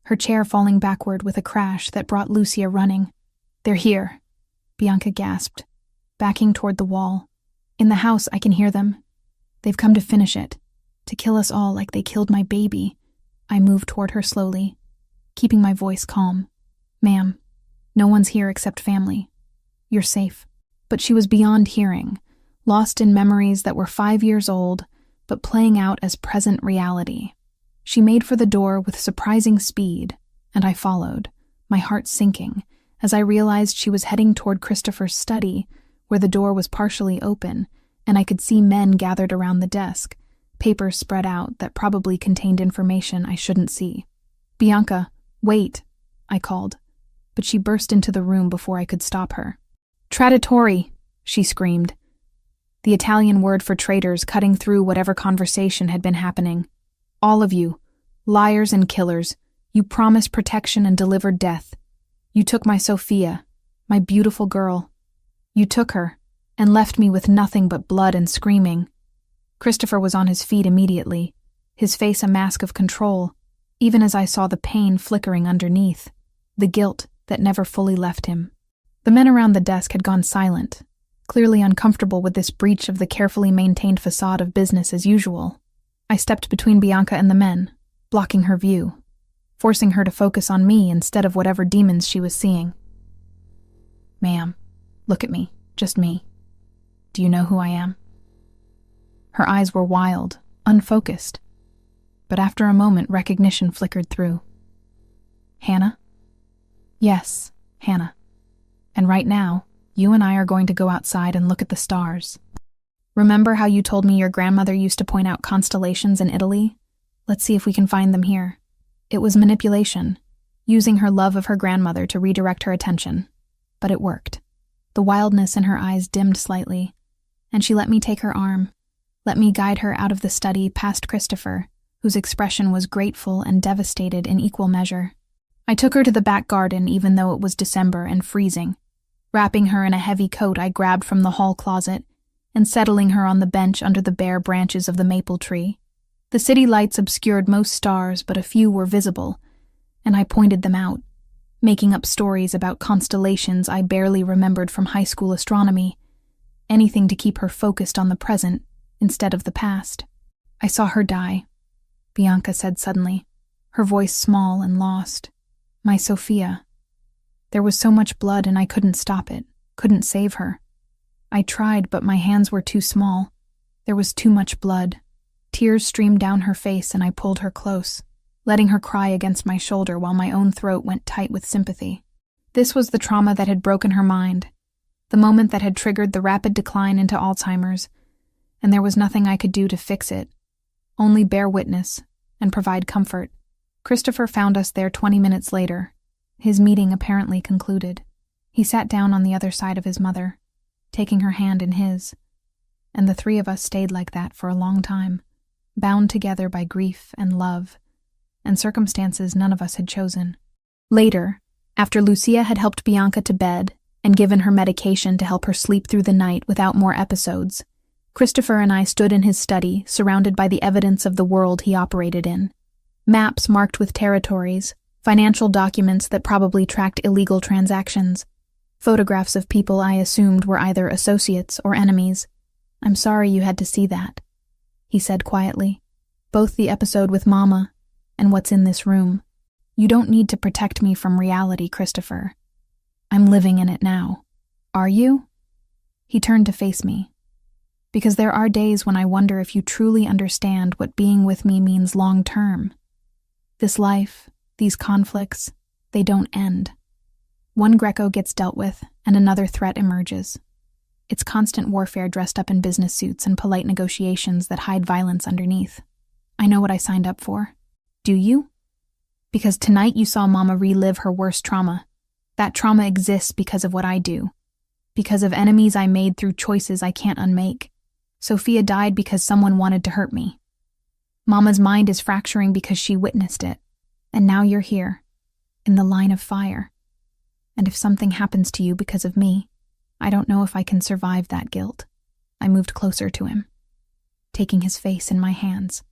her chair falling backward with a crash that brought Lucia running. "They're here," Bianca gasped, backing toward the wall. "In the house, I can hear them. They've come to finish it, to kill us all like they killed my baby." I moved toward her slowly, keeping my voice calm. "Ma'am, no one's here except family. You're safe." But she was beyond hearing, lost in memories that were 5 years old, but playing out as present reality. She made for the door with surprising speed, and I followed, my heart sinking, as I realized she was heading toward Christopher's study, where the door was partially open, and I could see men gathered around the desk, papers spread out that probably contained information I shouldn't see. "Bianca, wait," I called, but she burst into the room before I could stop her. "Traditori," she screamed, the Italian word for traitors cutting through whatever conversation had been happening. "All of you, liars and killers, you promised protection and delivered death. You took my Sophia, my beautiful girl. You took her, and left me with nothing but blood and screaming." Christopher was on his feet immediately, his face a mask of control, even as I saw the pain flickering underneath, the guilt that never fully left him. The men around the desk had gone silent, clearly uncomfortable with this breach of the carefully maintained facade of business as usual. I stepped between Bianca and the men, blocking her view, forcing her to focus on me instead of whatever demons she was seeing. "Ma'am, look at me, just me. Do you know who I am?" Her eyes were wild, unfocused, but after a moment recognition flickered through. "Hannah?" "Yes, Hannah. And right now, you and I are going to go outside and look at the stars. Remember how you told me your grandmother used to point out constellations in Italy? Let's see if we can find them here." It was manipulation, using her love of her grandmother to redirect her attention. But it worked. The wildness in her eyes dimmed slightly, and she let me take her arm, let me guide her out of the study past Christopher, whose expression was grateful and devastated in equal measure. I took her to the back garden even though it was December and freezing. Wrapping her in a heavy coat I grabbed from the hall closet and settling her on the bench under the bare branches of the maple tree. The city lights obscured most stars, but a few were visible, and I pointed them out, making up stories about constellations I barely remembered from high school astronomy, anything to keep her focused on the present instead of the past. "I saw her die," Bianca said suddenly, her voice small and lost. "My Sophia. There was so much blood and I couldn't stop it, couldn't save her. I tried, but my hands were too small. There was too much blood." Tears streamed down her face and I pulled her close, letting her cry against my shoulder while my own throat went tight with sympathy. This was the trauma that had broken her mind, the moment that had triggered the rapid decline into Alzheimer's, and there was nothing I could do to fix it, only bear witness and provide comfort. Christopher found us there 20 minutes later, his meeting apparently concluded. He sat down on the other side of his mother, taking her hand in his, and the three of us stayed like that for a long time, bound together by grief and love, and circumstances none of us had chosen. Later, after Lucia had helped Bianca to bed and given her medication to help her sleep through the night without more episodes, Christopher and I stood in his study, surrounded by the evidence of the world he operated in. Maps marked with territories, financial documents that probably tracked illegal transactions, photographs of people I assumed were either associates or enemies. "I'm sorry you had to see that," he said quietly. "Both the episode with Mama and what's in this room. You don't need to protect me from reality, Christopher. I'm living in it now. Are you?" He turned to face me. "Because there are days when I wonder if you truly understand what being with me means long-term. This life, these conflicts, they don't end. One Greco gets dealt with, and another threat emerges. It's constant warfare dressed up in business suits and polite negotiations that hide violence underneath. I know what I signed up for. Do you? Because tonight you saw Mama relive her worst trauma. That trauma exists because of what I do. Because of enemies I made through choices I can't unmake. Sophia died because someone wanted to hurt me. Mama's mind is fracturing because she witnessed it. And now you're here, in the line of fire. And if something happens to you because of me, I don't know if I can survive that guilt." I moved closer to him, taking his face in my hands.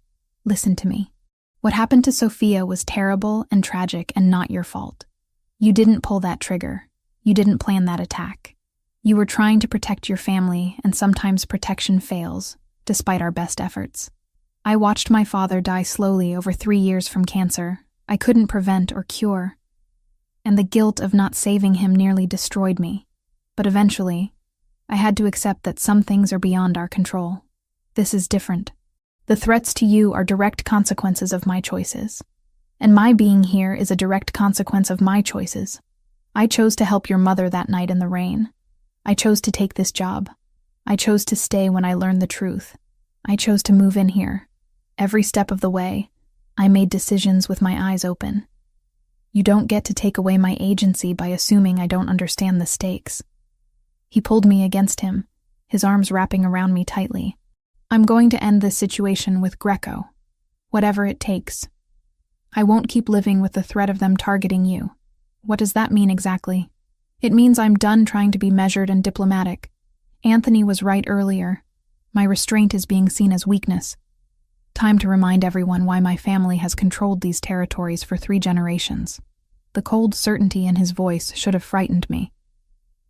"Listen to me. What happened to Sophia was terrible and tragic and not your fault. You didn't pull that trigger. You didn't plan that attack. You were trying to protect your family, and sometimes protection fails, despite our best efforts. I watched my father die slowly over 3 years from cancer I couldn't prevent or cure, and the guilt of not saving him nearly destroyed me. But eventually, I had to accept that some things are beyond our control. This is different. The threats to you are direct consequences of my choices, and my being here is a direct consequence of my choices. I chose to help your mother that night in the rain. I chose to take this job. I chose to stay when I learned the truth. I chose to move in here. Every step of the way, I made decisions with my eyes open. You don't get to take away my agency by assuming I don't understand the stakes." He pulled me against him, his arms wrapping around me tightly. "I'm going to end this situation with Greco, whatever it takes. I won't keep living with the threat of them targeting you. What does that mean exactly? It means I'm done trying to be measured and diplomatic. Anthony was right earlier. My restraint is being seen as weakness. Time to remind everyone why my family has controlled these territories for 3 generations. The cold certainty in his voice should have frightened me.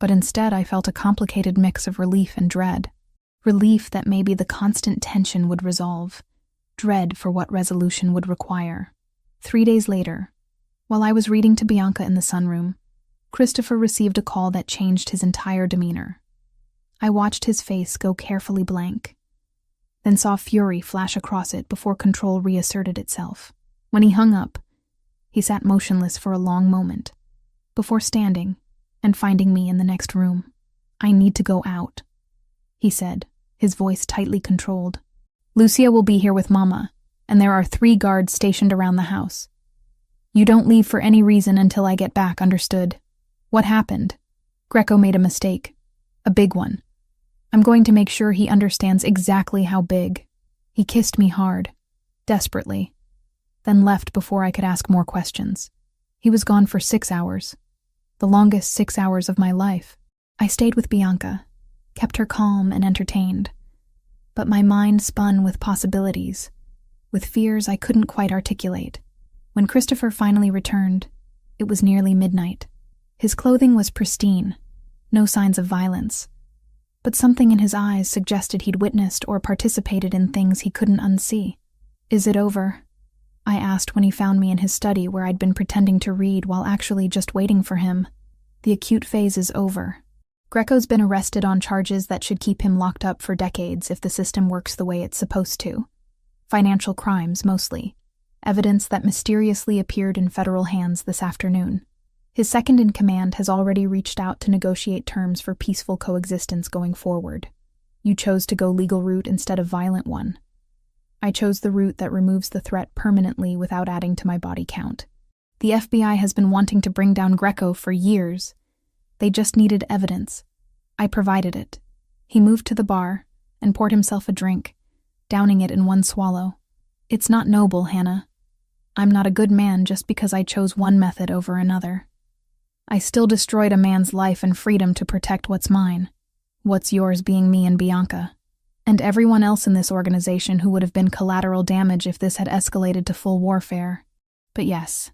But instead I felt a complicated mix of relief and dread. Relief that maybe the constant tension would resolve. Dread for what resolution would require. 3 days later, while I was reading to Bianca in the sunroom, Christopher received a call that changed his entire demeanor. I watched his face go carefully blank, then saw fury flash across it before control reasserted itself. When he hung up, he sat motionless for a long moment, before standing and finding me in the next room. "I need to go out," he said, his voice tightly controlled. "Lucia will be here with Mama, and there are 3 guards stationed around the house. You don't leave for any reason until I get back, understood? What happened? Greco made a mistake. A big one. I'm going to make sure he understands exactly how big. He kissed me hard, desperately, then left before I could ask more questions. He was gone for 6 hours. The longest 6 hours of my life. I stayed with Bianca, kept her calm and entertained. But my mind spun with possibilities, with fears I couldn't quite articulate. When Christopher finally returned, it was nearly midnight. His clothing was pristine, no signs of violence. But something in his eyes suggested he'd witnessed or participated in things he couldn't unsee. "Is it over?" I asked when he found me in his study where I'd been pretending to read while actually just waiting for him. "The acute phase is over. Greco's been arrested on charges that should keep him locked up for decades if the system works the way it's supposed to. Financial crimes, mostly. Evidence that mysteriously appeared in federal hands this afternoon. His second-in-command has already reached out to negotiate terms for peaceful coexistence going forward. You chose to go legal route instead of violent one. I chose the route that removes the threat permanently without adding to my body count. The FBI has been wanting to bring down Greco for years. They just needed evidence. I provided it." He moved to the bar and poured himself a drink, downing it in one swallow. "It's not noble, Hannah. I'm not a good man just because I chose one method over another. I still destroyed a man's life and freedom to protect what's mine. What's yours being me and Bianca. And everyone else in this organization who would have been collateral damage if this had escalated to full warfare. But yes,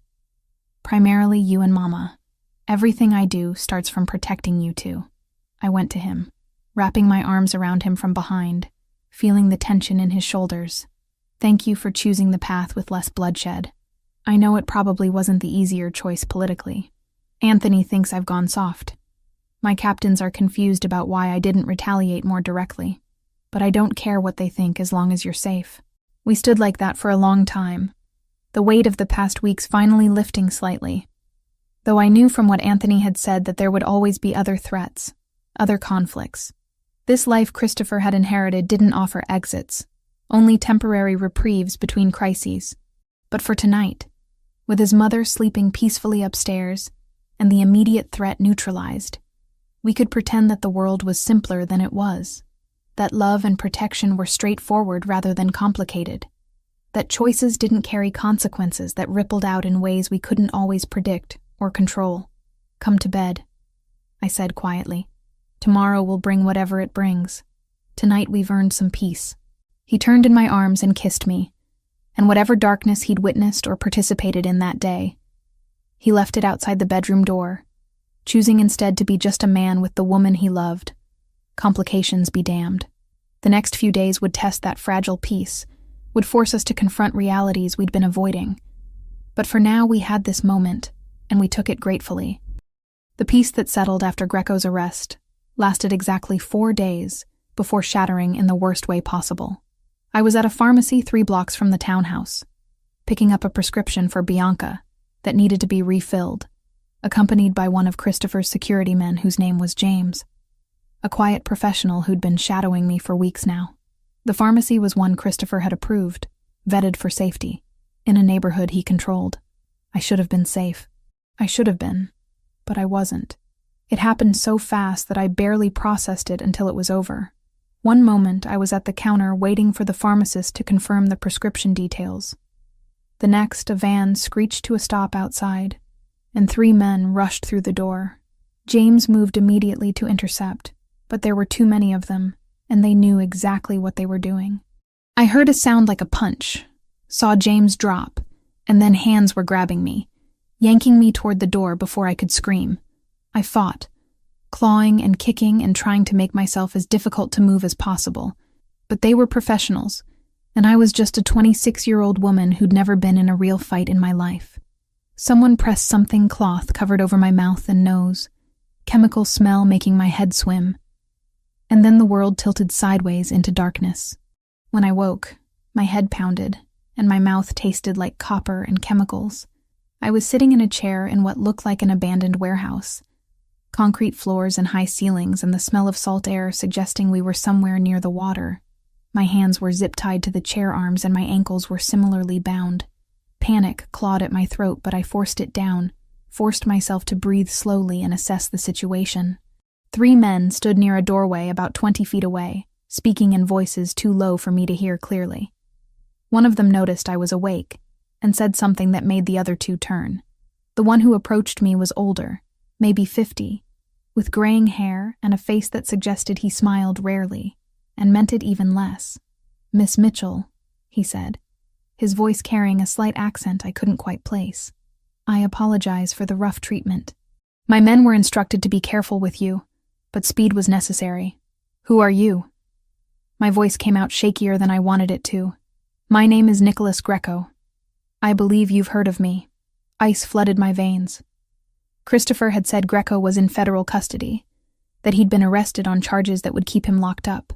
primarily you and Mama. Everything I do starts from protecting you two." I went to him, wrapping my arms around him from behind, feeling the tension in his shoulders. "Thank you for choosing the path with less bloodshed. I know it probably wasn't the easier choice politically. Anthony thinks I've gone soft. My captains are confused about why I didn't retaliate more directly. But I don't care what they think as long as you're safe. We stood like that for a long time, the weight of the past weeks finally lifting slightly. Though I knew from what Anthony had said that there would always be other threats, other conflicts. This life Christopher had inherited didn't offer exits, only temporary reprieves between crises. But for tonight, with his mother sleeping peacefully upstairs and the immediate threat neutralized, we could pretend that the world was simpler than it was, that love and protection were straightforward rather than complicated, that choices didn't carry consequences that rippled out in ways we couldn't always predict or control. "Come to bed," I said quietly. "Tomorrow will bring whatever it brings. Tonight we've earned some peace." He turned in my arms and kissed me, and whatever darkness he'd witnessed or participated in that day, he left it outside the bedroom door, choosing instead to be just a man with the woman he loved. Complications be damned. The next few days would test that fragile peace, would force us to confront realities we'd been avoiding. But for now we had this moment, and we took it gratefully. The peace that settled after Greco's arrest lasted exactly 4 days before shattering in the worst way possible. I was at a pharmacy 3 blocks from the townhouse, picking up a prescription for Bianca that needed to be refilled, accompanied by one of Christopher's security men whose name was James, a quiet professional who'd been shadowing me for weeks now. The pharmacy was one Christopher had approved, vetted for safety, in a neighborhood he controlled. I should have been safe. I should have been, but I wasn't. It happened so fast that I barely processed it until it was over. One moment I was at the counter waiting for the pharmacist to confirm the prescription details. The next, a van screeched to a stop outside, and 3 men rushed through the door. James moved immediately to intercept, but there were too many of them, and they knew exactly what they were doing. I heard a sound like a punch, saw James drop, and then hands were grabbing me, yanking me toward the door before I could scream. I fought, clawing and kicking and trying to make myself as difficult to move as possible. But they were professionals, and I was just a 26-year-old woman who'd never been in a real fight in my life. Someone pressed something cloth covered over my mouth and nose, chemical smell making my head swim. And then the world tilted sideways into darkness. When I woke, my head pounded, and my mouth tasted like copper and chemicals. I was sitting in a chair in what looked like an abandoned warehouse. Concrete floors and high ceilings and the smell of salt air suggesting we were somewhere near the water. My hands were zip-tied to the chair arms and my ankles were similarly bound. Panic clawed at my throat, but I forced it down, forced myself to breathe slowly and assess the situation. 3 men stood near a doorway about 20 feet away, speaking in voices too low for me to hear clearly. One of them noticed I was awake and said something that made the other 2 turn. The one who approached me was older, maybe 50, with graying hair and a face that suggested he smiled rarely, and meant it even less. "Miss Mitchell," he said, his voice carrying a slight accent I couldn't quite place. "I apologize for the rough treatment. My men were instructed to be careful with you, but speed was necessary. Who are you?" My voice came out shakier than I wanted it to. "My name is Nicholas Greco. I believe you've heard of me." Ice flooded my veins. Christopher had said Greco was in federal custody, that he'd been arrested on charges that would keep him locked up.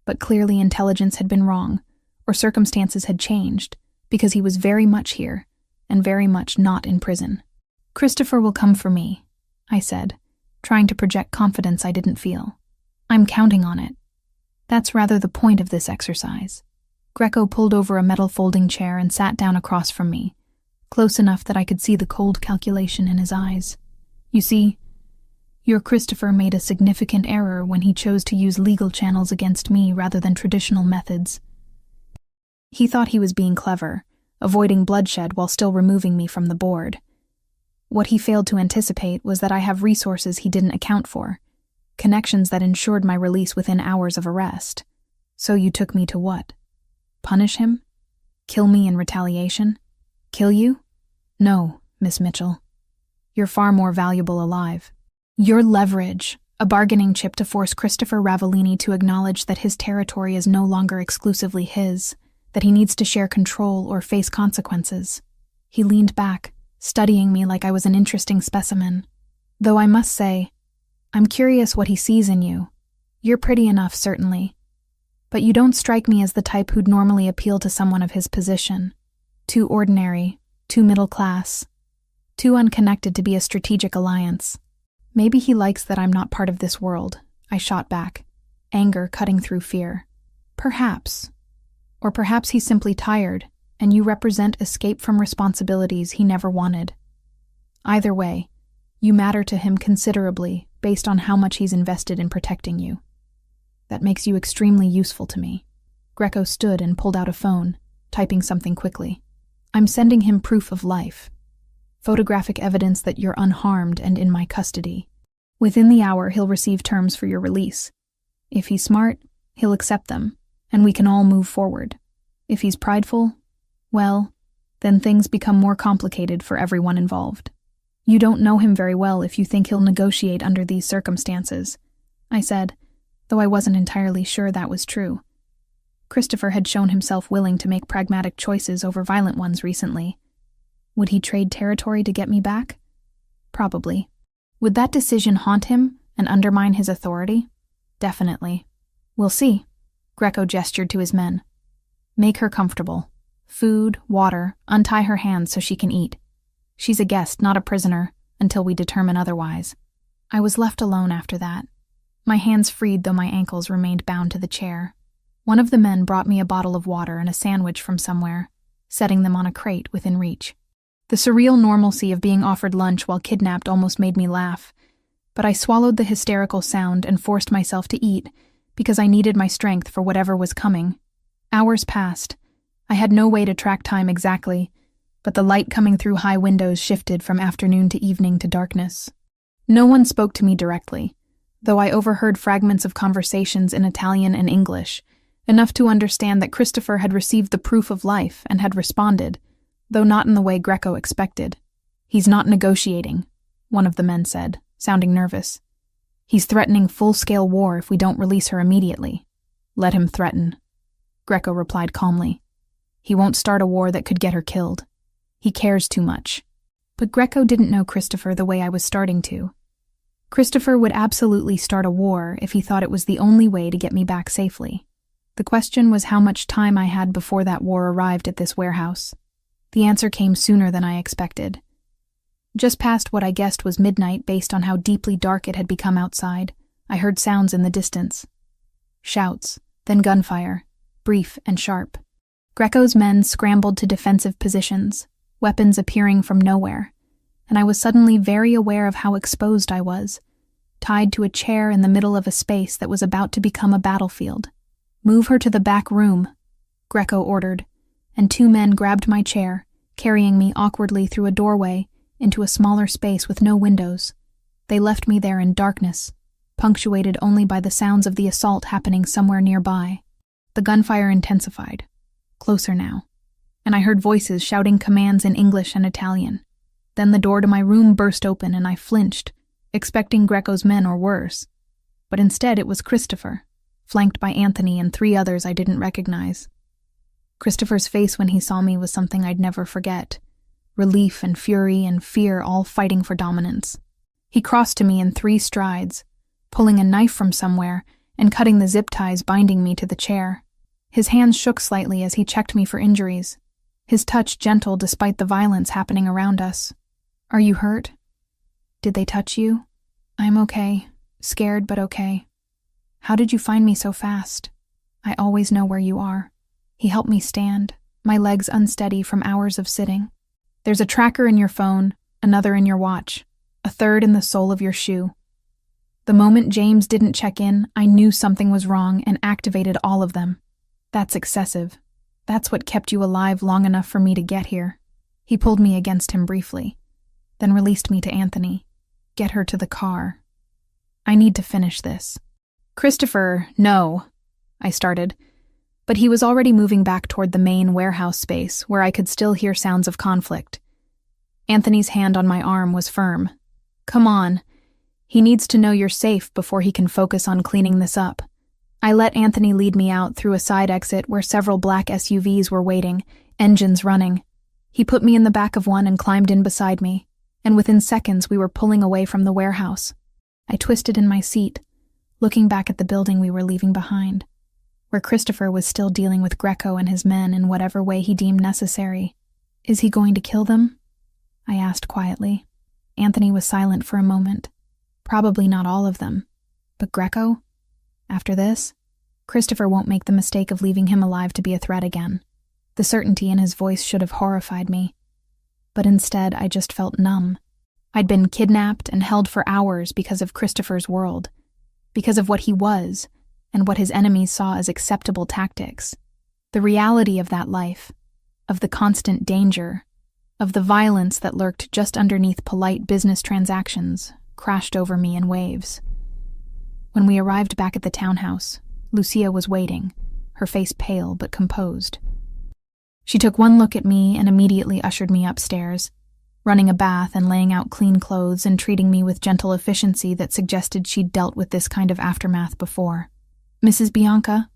But clearly intelligence had been wrong, or circumstances had changed, because he was very much here, and very much not in prison. "Christopher will come for me," I said, trying to project confidence I didn't feel. "I'm counting on it. That's rather the point of this exercise." Greco pulled over a metal folding chair and sat down across from me, close enough that I could see the cold calculation in his eyes. "You see, your Christopher made a significant error when he chose to use legal channels against me rather than traditional methods. He thought he was being clever, avoiding bloodshed while still removing me from the board. What he failed to anticipate was that I have resources he didn't account for, connections that ensured my release within hours of arrest. So you took me to what? Punish him? Kill me in retaliation? Kill you? No, Miss Mitchell. You're far more valuable alive. Your leverage, a bargaining chip to force Christopher Ravellini to acknowledge that his territory is no longer exclusively his, that he needs to share control or face consequences." He leaned back, studying me like I was an interesting specimen. "Though I must say, I'm curious what he sees in you. You're pretty enough, certainly. But you don't strike me as the type who'd normally appeal to someone of his position. Too ordinary, too middle class, too unconnected to be a strategic alliance. Maybe he likes that I'm not part of this world," I shot back, anger cutting through fear. "Perhaps. Or perhaps he's simply tired, and you represent escape from responsibilities he never wanted. Either way, you matter to him considerably based on how much he's invested in protecting you. That makes you extremely useful to me." Greco stood and pulled out a phone, typing something quickly. "I'm sending him proof of life. Photographic evidence that you're unharmed and in my custody. Within the hour, he'll receive terms for your release. If he's smart, he'll accept them, and we can all move forward. If he's prideful, well, then things become more complicated for everyone involved. You don't know him very well if you think he'll negotiate under these circumstances," I said, though I wasn't entirely sure that was true. Christopher had shown himself willing to make pragmatic choices over violent ones recently. Would he trade territory to get me back? Probably. Would that decision haunt him and undermine his authority? Definitely. We'll see. Greco gestured to his men. "Make her comfortable. Food, water, untie her hands so she can eat. She's a guest, not a prisoner, until we determine otherwise." I was left alone after that. My hands freed though my ankles remained bound to the chair. One of the men brought me a bottle of water and a sandwich from somewhere, setting them on a crate within reach. The surreal normalcy of being offered lunch while kidnapped almost made me laugh, but I swallowed the hysterical sound and forced myself to eat because I needed my strength for whatever was coming. Hours passed. I had no way to track time exactly, but the light coming through high windows shifted from afternoon to evening to darkness. No one spoke to me directly, though I overheard fragments of conversations in Italian and English, enough to understand that Christopher had received the proof of life and had responded, though not in the way Greco expected. "He's not negotiating," one of the men said, sounding nervous. "He's threatening full-scale war if we don't release her immediately." "Let him threaten," Greco replied calmly. "He won't start a war that could get her killed. He cares too much." But Greco didn't know Christopher the way I was starting to. Christopher would absolutely start a war if he thought it was the only way to get me back safely. The question was how much time I had before that war arrived at this warehouse. The answer came sooner than I expected. Just past what I guessed was midnight based on how deeply dark it had become outside, I heard sounds in the distance. Shouts, then gunfire, brief and sharp. Greco's men scrambled to defensive positions, weapons appearing from nowhere, and I was suddenly very aware of how exposed I was, tied to a chair in the middle of a space that was about to become a battlefield. "Move her to the back room," Greco ordered, and 2 men grabbed my chair, carrying me awkwardly through a doorway into a smaller space with no windows. They left me there in darkness, punctuated only by the sounds of the assault happening somewhere nearby. The gunfire intensified, closer now, and I heard voices shouting commands in English and Italian. Then the door to my room burst open and I flinched, expecting Greco's men or worse. But instead it was Christopher, flanked by Anthony and 3 others I didn't recognize. Christopher's face when he saw me was something I'd never forget. Relief and fury and fear all fighting for dominance. He crossed to me in 3 strides, pulling a knife from somewhere and cutting the zip ties binding me to the chair. His hands shook slightly as he checked me for injuries, his touch gentle despite the violence happening around us. "Are you hurt? Did they touch you?" "I'm okay. Scared, but okay." "How did you find me so fast?" "I always know where you are." He helped me stand, my legs unsteady from hours of sitting. "There's a tracker in your phone, another in your watch, a third in the sole of your shoe." The moment James didn't check in, I knew something was wrong and activated all of them. "That's excessive. That's what kept you alive long enough for me to get here." He pulled me against him briefly, then released me to Anthony. "Get her to the car. I need to finish this." "Christopher, no," I started, but he was already moving back toward the main warehouse space where I could still hear sounds of conflict. Anthony's hand on my arm was firm. "Come on. He needs to know you're safe before he can focus on cleaning this up." I let Anthony lead me out through a side exit where several black SUVs were waiting, engines running. He put me in the back of one and climbed in beside me, and within seconds we were pulling away from the warehouse. I twisted in my seat, looking back at the building we were leaving behind, where Christopher was still dealing with Greco and his men in whatever way he deemed necessary. "Is he going to kill them?" I asked quietly. Anthony was silent for a moment. "Probably not all of them. But Greco? After this, Christopher won't make the mistake of leaving him alive to be a threat again." The certainty in his voice should have horrified me. But instead, I just felt numb. I'd been kidnapped and held for hours because of Christopher's world, because of what he was, and what his enemies saw as acceptable tactics. The reality of that life, of the constant danger, of the violence that lurked just underneath polite business transactions, crashed over me in waves. When we arrived back at the townhouse, Lucia was waiting, her face pale but composed. She took one look at me and immediately ushered me upstairs, running a bath and laying out clean clothes and treating me with gentle efficiency that suggested she'd dealt with this kind of aftermath before. "Mrs. Bianca?"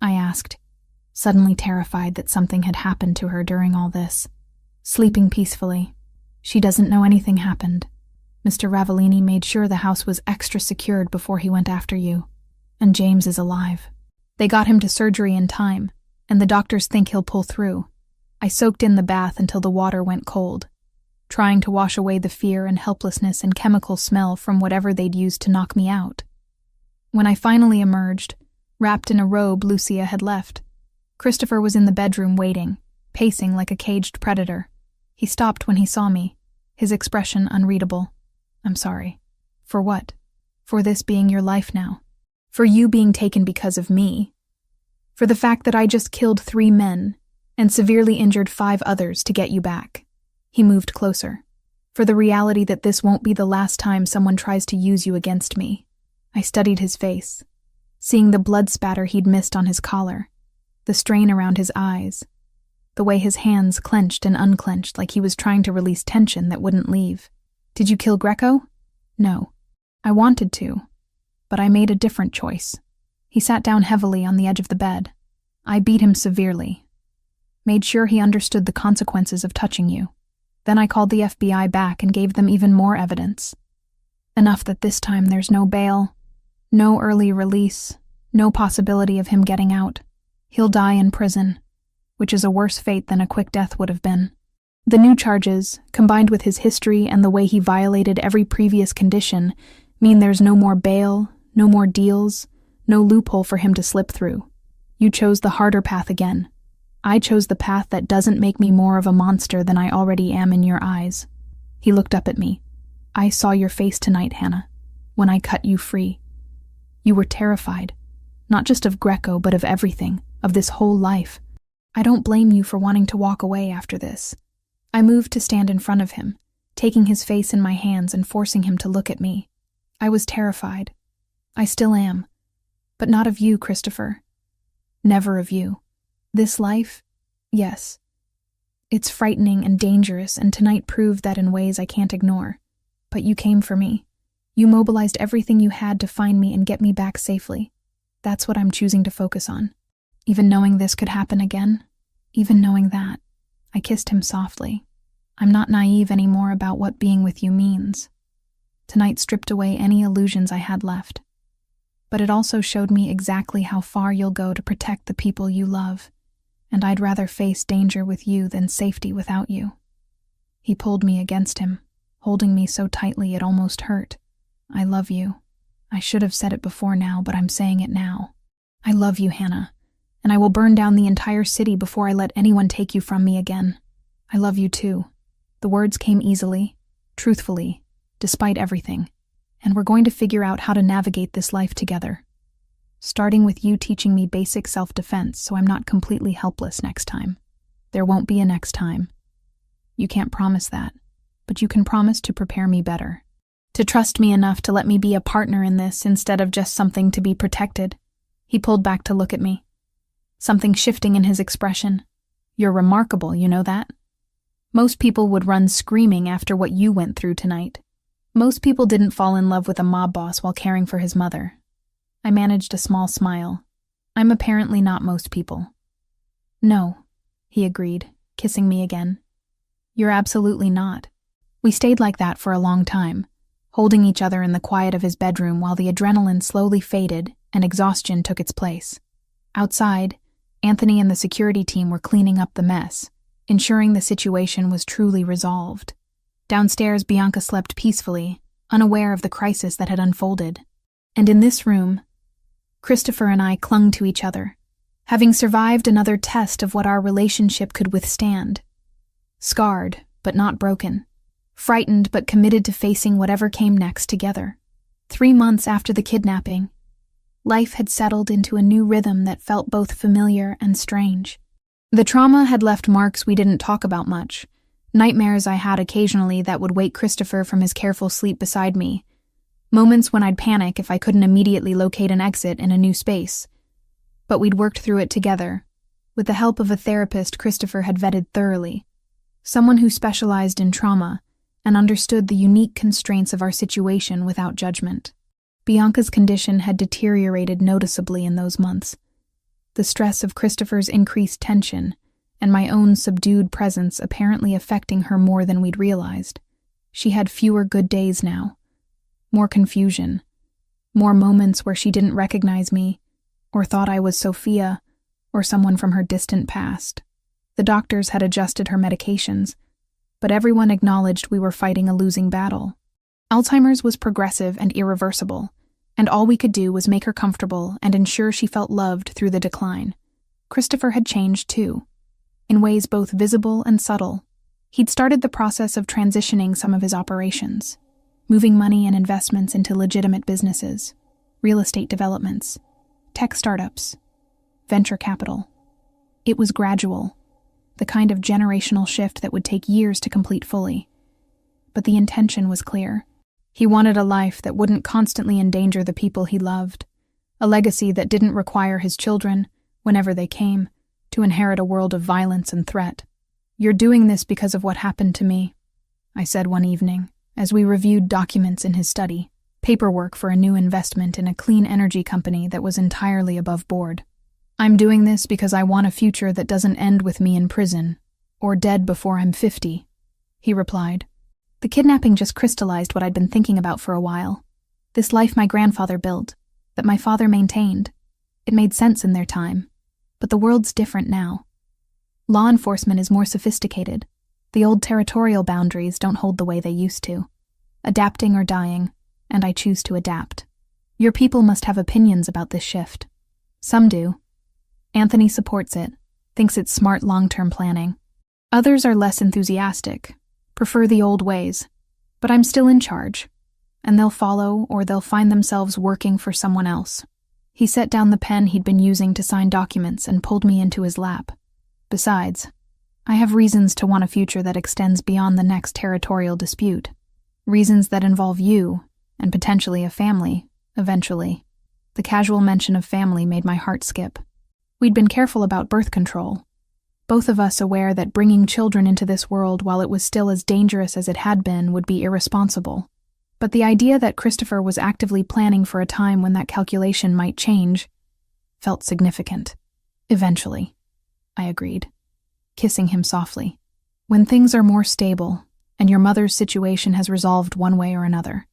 I asked, suddenly terrified that something had happened to her during all this. "Sleeping peacefully. She doesn't know anything happened. Mr. Ravellini made sure the house was extra secured before he went after you. And James is alive. They got him to surgery in time, and the doctors think he'll pull through." I soaked in the bath until the water went cold, trying to wash away the fear and helplessness and chemical smell from whatever they'd used to knock me out. When I finally emerged, wrapped in a robe Lucia had left, Christopher was in the bedroom waiting, pacing like a caged predator. He stopped when he saw me, his expression unreadable. "I'm sorry." "For what?" "For this being your life now. For you being taken because of me. For the fact that I just killed 3 men and severely injured 5 others to get you back." He moved closer. "For the reality that this won't be the last time someone tries to use you against me." I studied his face, seeing the blood spatter he'd missed on his collar, the strain around his eyes, the way his hands clenched and unclenched like he was trying to release tension that wouldn't leave. "Did you kill Greco?" "No. I wanted to, but I made a different choice." He sat down heavily on the edge of the bed. "I beat him severely. Made sure he understood the consequences of touching you. Then I called the FBI back and gave them even more evidence. Enough that this time there's no bail, no early release, no possibility of him getting out. He'll die in prison, which is a worse fate than a quick death would have been. The new charges, combined with his history and the way he violated every previous condition, mean there's no more bail, no more deals, no loophole for him to slip through. You chose the harder path again. I chose the path that doesn't make me more of a monster than I already am in your eyes." He looked up at me. "I saw your face tonight, Hannah, when I cut you free. You were terrified, not just of Greco, but of everything, of this whole life. I don't blame you for wanting to walk away after this." I moved to stand in front of him, taking his face in my hands and forcing him to look at me. I was terrified. I still am. But not of you, Christopher. Never of you. This life? Yes. It's frightening and dangerous, and tonight proved that in ways I can't ignore. But you came for me. You mobilized everything you had to find me and get me back safely. That's what I'm choosing to focus on. Even knowing this could happen again, even knowing that, I kissed him softly. I'm not naive anymore about what being with you means. Tonight stripped away any illusions I had left. But it also showed me exactly how far you'll go to protect the people you love, and I'd rather face danger with you than safety without you. He pulled me against him, holding me so tightly it almost hurt. I love you. I should have said it before now, but I'm saying it now. I love you, Hannah, and I will burn down the entire city before I let anyone take you from me again. I love you too. The words came easily, truthfully, despite everything, and we're going to figure out how to navigate this life together. Starting with you teaching me basic self-defense so I'm not completely helpless next time. There won't be a next time. You can't promise that, but you can promise to prepare me better. To trust me enough to let me be a partner in this instead of just something to be protected. He pulled back to look at me. Something shifting in his expression. You're remarkable, you know that? Most people would run screaming after what you went through tonight. Most people didn't fall in love with a mob boss while caring for his mother. I managed a small smile. I'm apparently not most people. No, he agreed, kissing me again. You're absolutely not. We stayed like that for a long time, holding each other in the quiet of his bedroom while the adrenaline slowly faded and exhaustion took its place. Outside, Anthony and the security team were cleaning up the mess, ensuring the situation was truly resolved. Downstairs, Bianca slept peacefully, unaware of the crisis that had unfolded. And in this room, Christopher and I clung to each other, having survived another test of what our relationship could withstand. Scarred, but not broken. Frightened, but committed to facing whatever came next together. 3 months after the kidnapping, life had settled into a new rhythm that felt both familiar and strange. The trauma had left marks we didn't talk about much. Nightmares I had occasionally that would wake Christopher from his careful sleep beside me. Moments when I'd panic if I couldn't immediately locate an exit in a new space. But we'd worked through it together, with the help of a therapist Christopher had vetted thoroughly. Someone who specialized in trauma and understood the unique constraints of our situation without judgment. Bianca's condition had deteriorated noticeably in those months. The stress of Christopher's increased tension and my own subdued presence apparently affecting her more than we'd realized. She had fewer good days now. More confusion. More moments where she didn't recognize me, or thought I was Sophia, or someone from her distant past. The doctors had adjusted her medications, but everyone acknowledged we were fighting a losing battle. Alzheimer's was progressive and irreversible, and all we could do was make her comfortable and ensure she felt loved through the decline. Christopher had changed too, in ways both visible and subtle. He'd started the process of transitioning some of his operations, moving money and investments into legitimate businesses, real estate developments, tech startups, venture capital. It was gradual, the kind of generational shift that would take years to complete fully. But the intention was clear. He wanted a life that wouldn't constantly endanger the people he loved, a legacy that didn't require his children, whenever they came, to inherit a world of violence and threat. "You're doing this because of what happened to me," I said one evening, as we reviewed documents in his study, paperwork for a new investment in a clean energy company that was entirely above board. "I'm doing this because I want a future that doesn't end with me in prison, or dead before I'm 50, he replied. The kidnapping just crystallized what I'd been thinking about for a while. This life my grandfather built, that my father maintained. It made sense in their time, but the world's different now. Law enforcement is more sophisticated. The old territorial boundaries don't hold the way they used to. Adapting or dying, and I choose to adapt. Your people must have opinions about this shift. Some do. Anthony supports it, thinks it's smart long-term planning. Others are less enthusiastic, prefer the old ways, but I'm still in charge, and they'll follow or they'll find themselves working for someone else. He set down the pen he'd been using to sign documents and pulled me into his lap. Besides, I have reasons to want a future that extends beyond the next territorial dispute. Reasons that involve you, and potentially a family, eventually. The casual mention of family made my heart skip. We'd been careful about birth control, both of us aware that bringing children into this world while it was still as dangerous as it had been would be irresponsible. But the idea that Christopher was actively planning for a time when that calculation might change felt significant. Eventually, I agreed, kissing him softly. When things are more stable, and your mother's situation has resolved one way or another.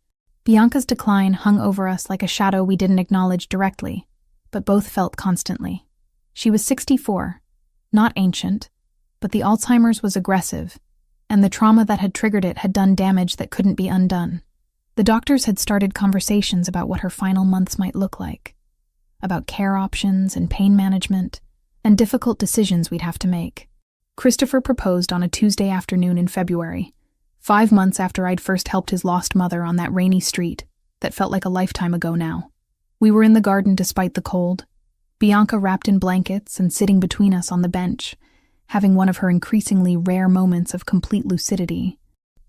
Bianca's decline hung over us like a shadow we didn't acknowledge directly, but both felt constantly. She was 64, not ancient, but the Alzheimer's was aggressive, and the trauma that had triggered it had done damage that couldn't be undone. The doctors had started conversations about what her final months might look like, about care options and pain management, and difficult decisions we'd have to make. Christopher proposed on a Tuesday afternoon in February, 5 months after I'd first helped his lost mother on that rainy street that felt like a lifetime ago now. We were in the garden despite the cold, Bianca wrapped in blankets and sitting between us on the bench, having one of her increasingly rare moments of complete lucidity.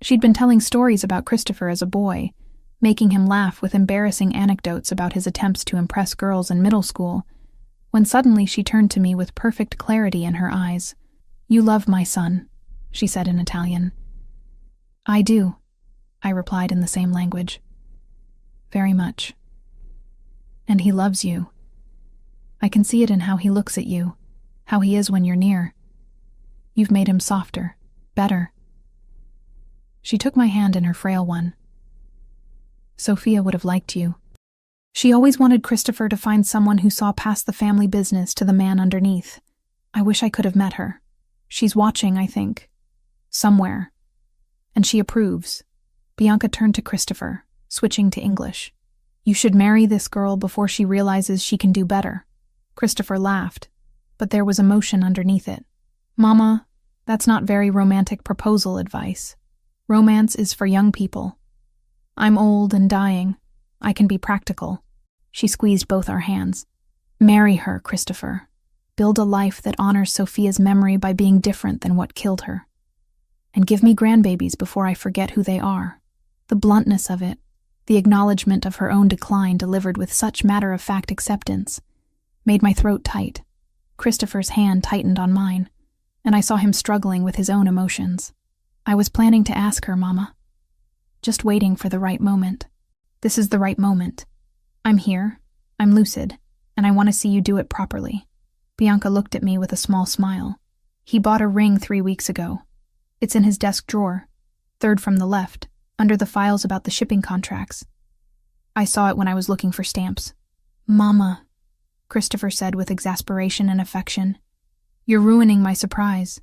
She'd been telling stories about Christopher as a boy, making him laugh with embarrassing anecdotes about his attempts to impress girls in middle school, when suddenly she turned to me with perfect clarity in her eyes. "You love my son," she said in Italian. "I do," I replied in the same language. "Very much. And he loves you. I can see it in how he looks at you, how he is when you're near. You've made him softer, better." She took my hand in her frail one. "Sophia would have liked you. She always wanted Christopher to find someone who saw past the family business to the man underneath. I wish I could have met her. She's watching, I think. Somewhere. And she approves." Bianca turned to Christopher, switching to English. "You should marry this girl before she realizes she can do better." Christopher laughed, but there was emotion underneath it. "Mama, that's not very romantic proposal advice. Romance is for young people. I'm old and dying. I can be practical." She squeezed both our hands. "Marry her, Christopher. Build a life that honors Sophia's memory by being different than what killed her. And give me grandbabies before I forget who they are." The bluntness of it, the acknowledgement of her own decline delivered with such matter-of-fact acceptance, made my throat tight. Christopher's hand tightened on mine, and I saw him struggling with his own emotions. "I was planning to ask her, Mama. Just waiting for the right moment. This is the right moment. I'm here, I'm lucid, and I want to see you do it properly." Bianca looked at me with a small smile. "He bought a ring 3 weeks ago. It's in his desk drawer, third from the left, under the files about the shipping contracts. I saw it when I was looking for stamps." "Mama," Christopher said with exasperation and affection, "you're ruining my surprise.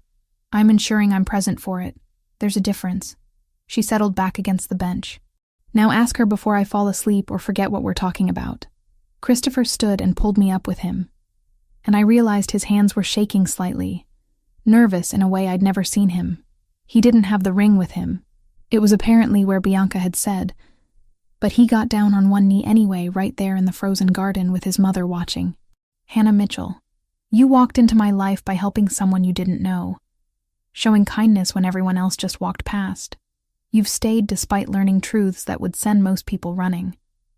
I'm ensuring I'm present for it. There's a difference." She settled back against the bench. "Now ask her before I fall asleep or forget what we're talking about." Christopher stood and pulled me up with him, and I realized his hands were shaking slightly, nervous in a way I'd never seen him. He didn't have the ring with him. It was apparently where Bianca had said, but he got down on one knee anyway right there in the frozen garden with his mother watching. "Hannah Mitchell, you walked into my life by helping someone you didn't know, showing kindness when everyone else just walked past. You've stayed despite learning truths that would send most people running.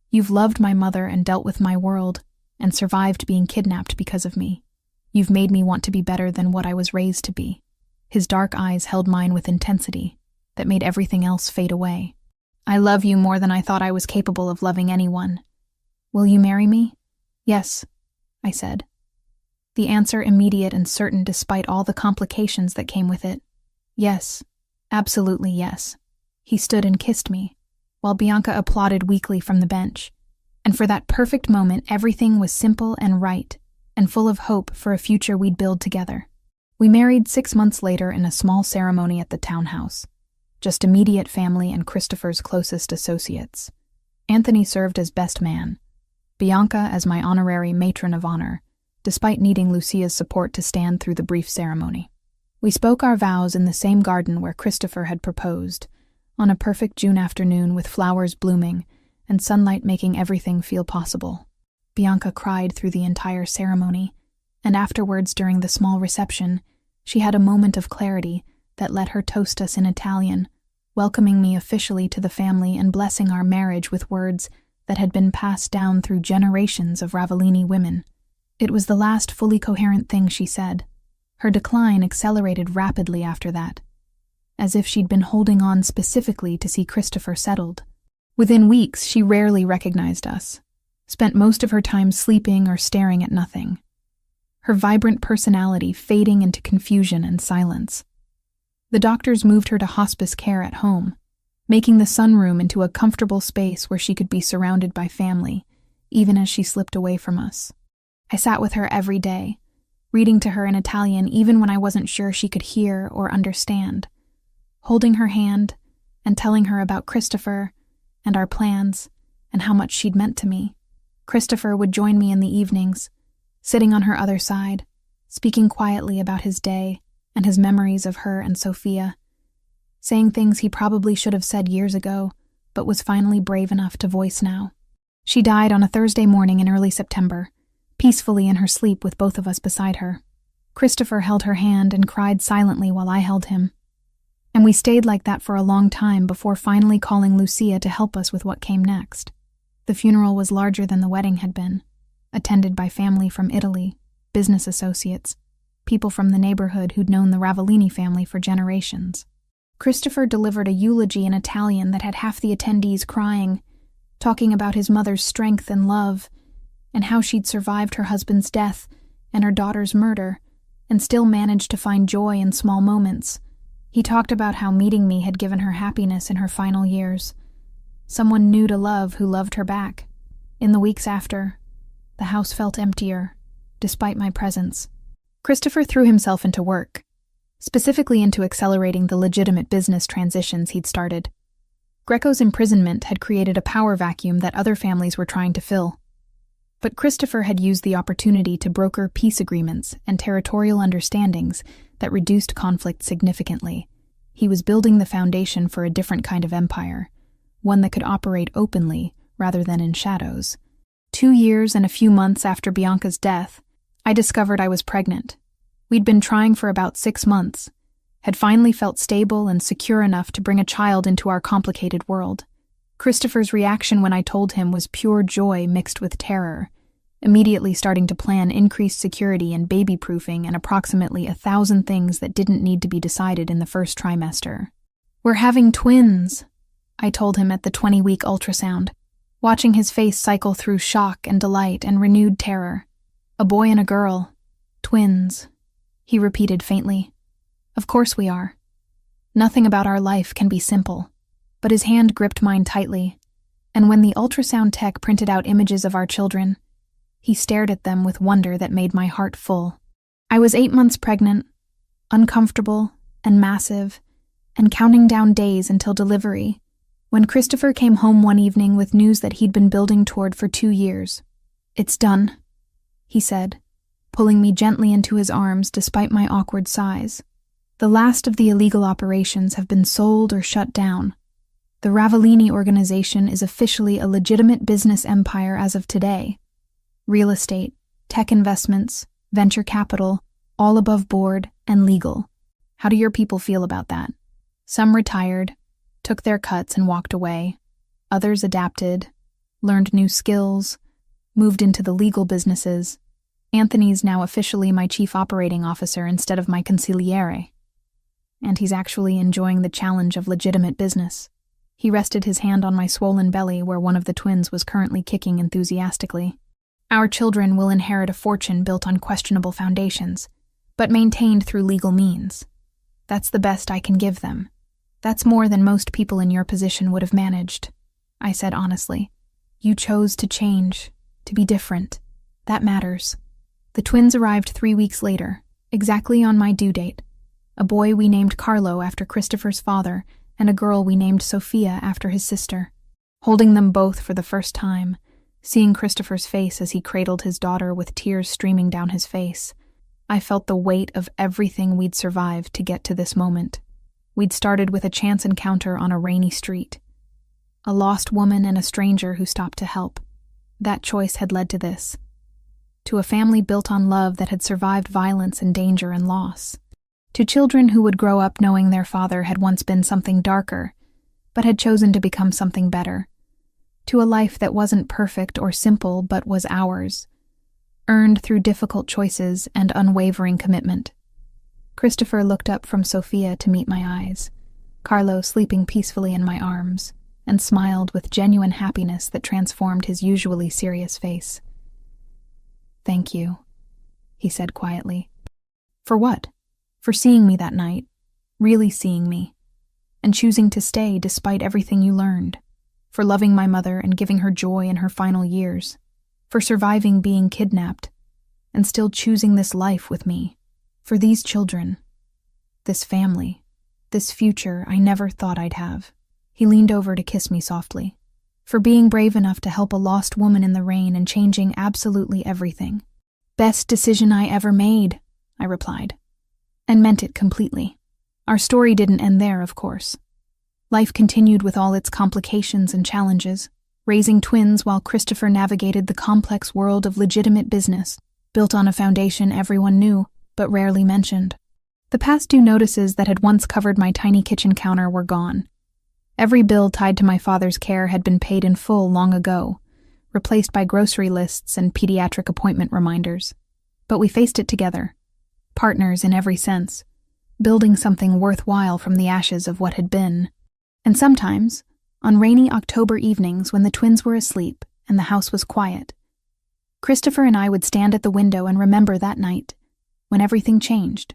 You've loved my mother and dealt with my world, and survived being kidnapped because of me. You've made me want to be better than what I was raised to be." His dark eyes held mine with intensity that made everything else fade away. "I love you more than I thought I was capable of loving anyone. Will you marry me?" "Yes," I said. The answer immediate and certain despite all the complications that came with it. "Yes, absolutely yes." He stood and kissed me, while Bianca applauded weakly from the bench. And for that perfect moment, everything was simple and right, and full of hope for a future we'd build together. We married 6 months later in a small ceremony at the townhouse. Just immediate family and Christopher's closest associates. Anthony served as best man, Bianca as my honorary matron of honor, despite needing Lucia's support to stand through the brief ceremony. We spoke our vows in the same garden where Christopher had proposed, on a perfect June afternoon with flowers blooming and sunlight making everything feel possible. Bianca cried through the entire ceremony, and afterwards during the small reception, she had a moment of clarity that let her toast us in Italian, welcoming me officially to the family and blessing our marriage with words that had been passed down through generations of Ravellini women. It was the last fully coherent thing she said. Her decline accelerated rapidly after that, as if she'd been holding on specifically to see Christopher settled. Within weeks, she rarely recognized us, spent most of her time sleeping or staring at nothing, her vibrant personality fading into confusion and silence. The doctors moved her to hospice care at home, making the sunroom into a comfortable space where she could be surrounded by family, even as she slipped away from us. I sat with her every day, reading to her in Italian even when I wasn't sure she could hear or understand, holding her hand and telling her about Christopher and our plans and how much she'd meant to me. Christopher would join me in the evenings, sitting on her other side, speaking quietly about his day and his memories of her and Sophia, saying things he probably should have said years ago, but was finally brave enough to voice now. She died on a Thursday morning in early September, peacefully in her sleep with both of us beside her. Christopher held her hand and cried silently while I held him. And we stayed like that for a long time before finally calling Lucia to help us with what came next. The funeral was larger than the wedding had been, attended by family from Italy, business associates, people from the neighborhood who'd known the Ravellini family for generations. Christopher delivered a eulogy in Italian that had half the attendees crying, talking about his mother's strength and love, and how she'd survived her husband's death and her daughter's murder, and still managed to find joy in small moments. He talked about how meeting me had given her happiness in her final years, someone new to love who loved her back. In the weeks after, the house felt emptier, despite my presence. Christopher threw himself into work, specifically into accelerating the legitimate business transitions he'd started. Greco's imprisonment had created a power vacuum that other families were trying to fill. But Christopher had used the opportunity to broker peace agreements and territorial understandings that reduced conflict significantly. He was building the foundation for a different kind of empire, one that could operate openly rather than in shadows. 2 years and a few months after Bianca's death, I discovered I was pregnant. We'd been trying for about 6 months, had finally felt stable and secure enough to bring a child into our complicated world. Christopher's reaction when I told him was pure joy mixed with terror, immediately starting to plan increased security and baby-proofing and approximately 1,000 things that didn't need to be decided in the first trimester. "We're having twins," I told him at the 20-week ultrasound, watching his face cycle through shock and delight and renewed terror. "A boy and a girl. Twins," he repeated faintly. "Of course we are. Nothing about our life can be simple." But his hand gripped mine tightly, and when the ultrasound tech printed out images of our children, he stared at them with wonder that made my heart full. I was 8 months pregnant, uncomfortable and massive, and counting down days until delivery, when Christopher came home one evening with news that he'd been building toward for 2 years. "It's done," he said, pulling me gently into his arms despite my awkward size. "The last of the illegal operations have been sold or shut down. The Ravellini organization is officially a legitimate business empire as of today. Real estate, tech investments, venture capital, all above board and legal. How do your people feel about that?" Some retired, took their cuts and walked away. Others adapted, learned new skills, moved into the legal businesses. Anthony's now officially my chief operating officer instead of my consigliere. And he's actually enjoying the challenge of legitimate business. He rested his hand on my swollen belly where one of the twins was currently kicking enthusiastically. "Our children will inherit a fortune built on questionable foundations, but maintained through legal means. That's the best I can give them. That's more than most people in your position would have managed," I said honestly. "You chose to change, to be different. That matters." The twins arrived 3 weeks later, exactly on my due date. A boy we named Carlo after Christopher's father, and a girl we named Sophia after his sister. Holding them both for the first time, Seeing Christopher's face as he cradled his daughter with tears streaming down his face, I felt the weight of everything we'd survived to get to this moment. We'd started with a chance encounter on a rainy street. A lost woman and a stranger who stopped to help. That choice had led to this. To a family built on love that had survived violence and danger and loss. To children who would grow up knowing their father had once been something darker, but had chosen to become something better. To a life that wasn't perfect or simple but was ours, earned through difficult choices and unwavering commitment. Christopher looked up from Sophia to meet my eyes, Carlo sleeping peacefully in my arms, and smiled with genuine happiness that transformed his usually serious face. "Thank you," he said quietly. "For what?" "For seeing me that night, really seeing me, and choosing to stay despite everything you learned. For loving my mother and giving her joy in her final years. For surviving being kidnapped, and still choosing this life with me. For these children, this family, this future I never thought I'd have." He leaned over to kiss me softly. "For being brave enough to help a lost woman in the rain and changing absolutely everything." "Best decision I ever made," I replied, and meant it completely. Our story didn't end there, of course. Life continued with all its complications and challenges, raising twins while Christopher navigated the complex world of legitimate business, built on a foundation everyone knew, but rarely mentioned. The past due notices that had once covered my tiny kitchen counter were gone. Every bill tied to my father's care had been paid in full long ago, replaced by grocery lists and pediatric appointment reminders. But we faced it together, partners in every sense, building something worthwhile from the ashes of what had been. And sometimes, on rainy October evenings when the twins were asleep and the house was quiet, Christopher and I would stand at the window and remember that night, when everything changed,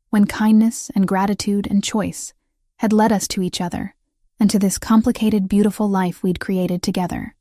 when kindness and gratitude and choice had led us to each other and to this complicated, beautiful life we'd created together.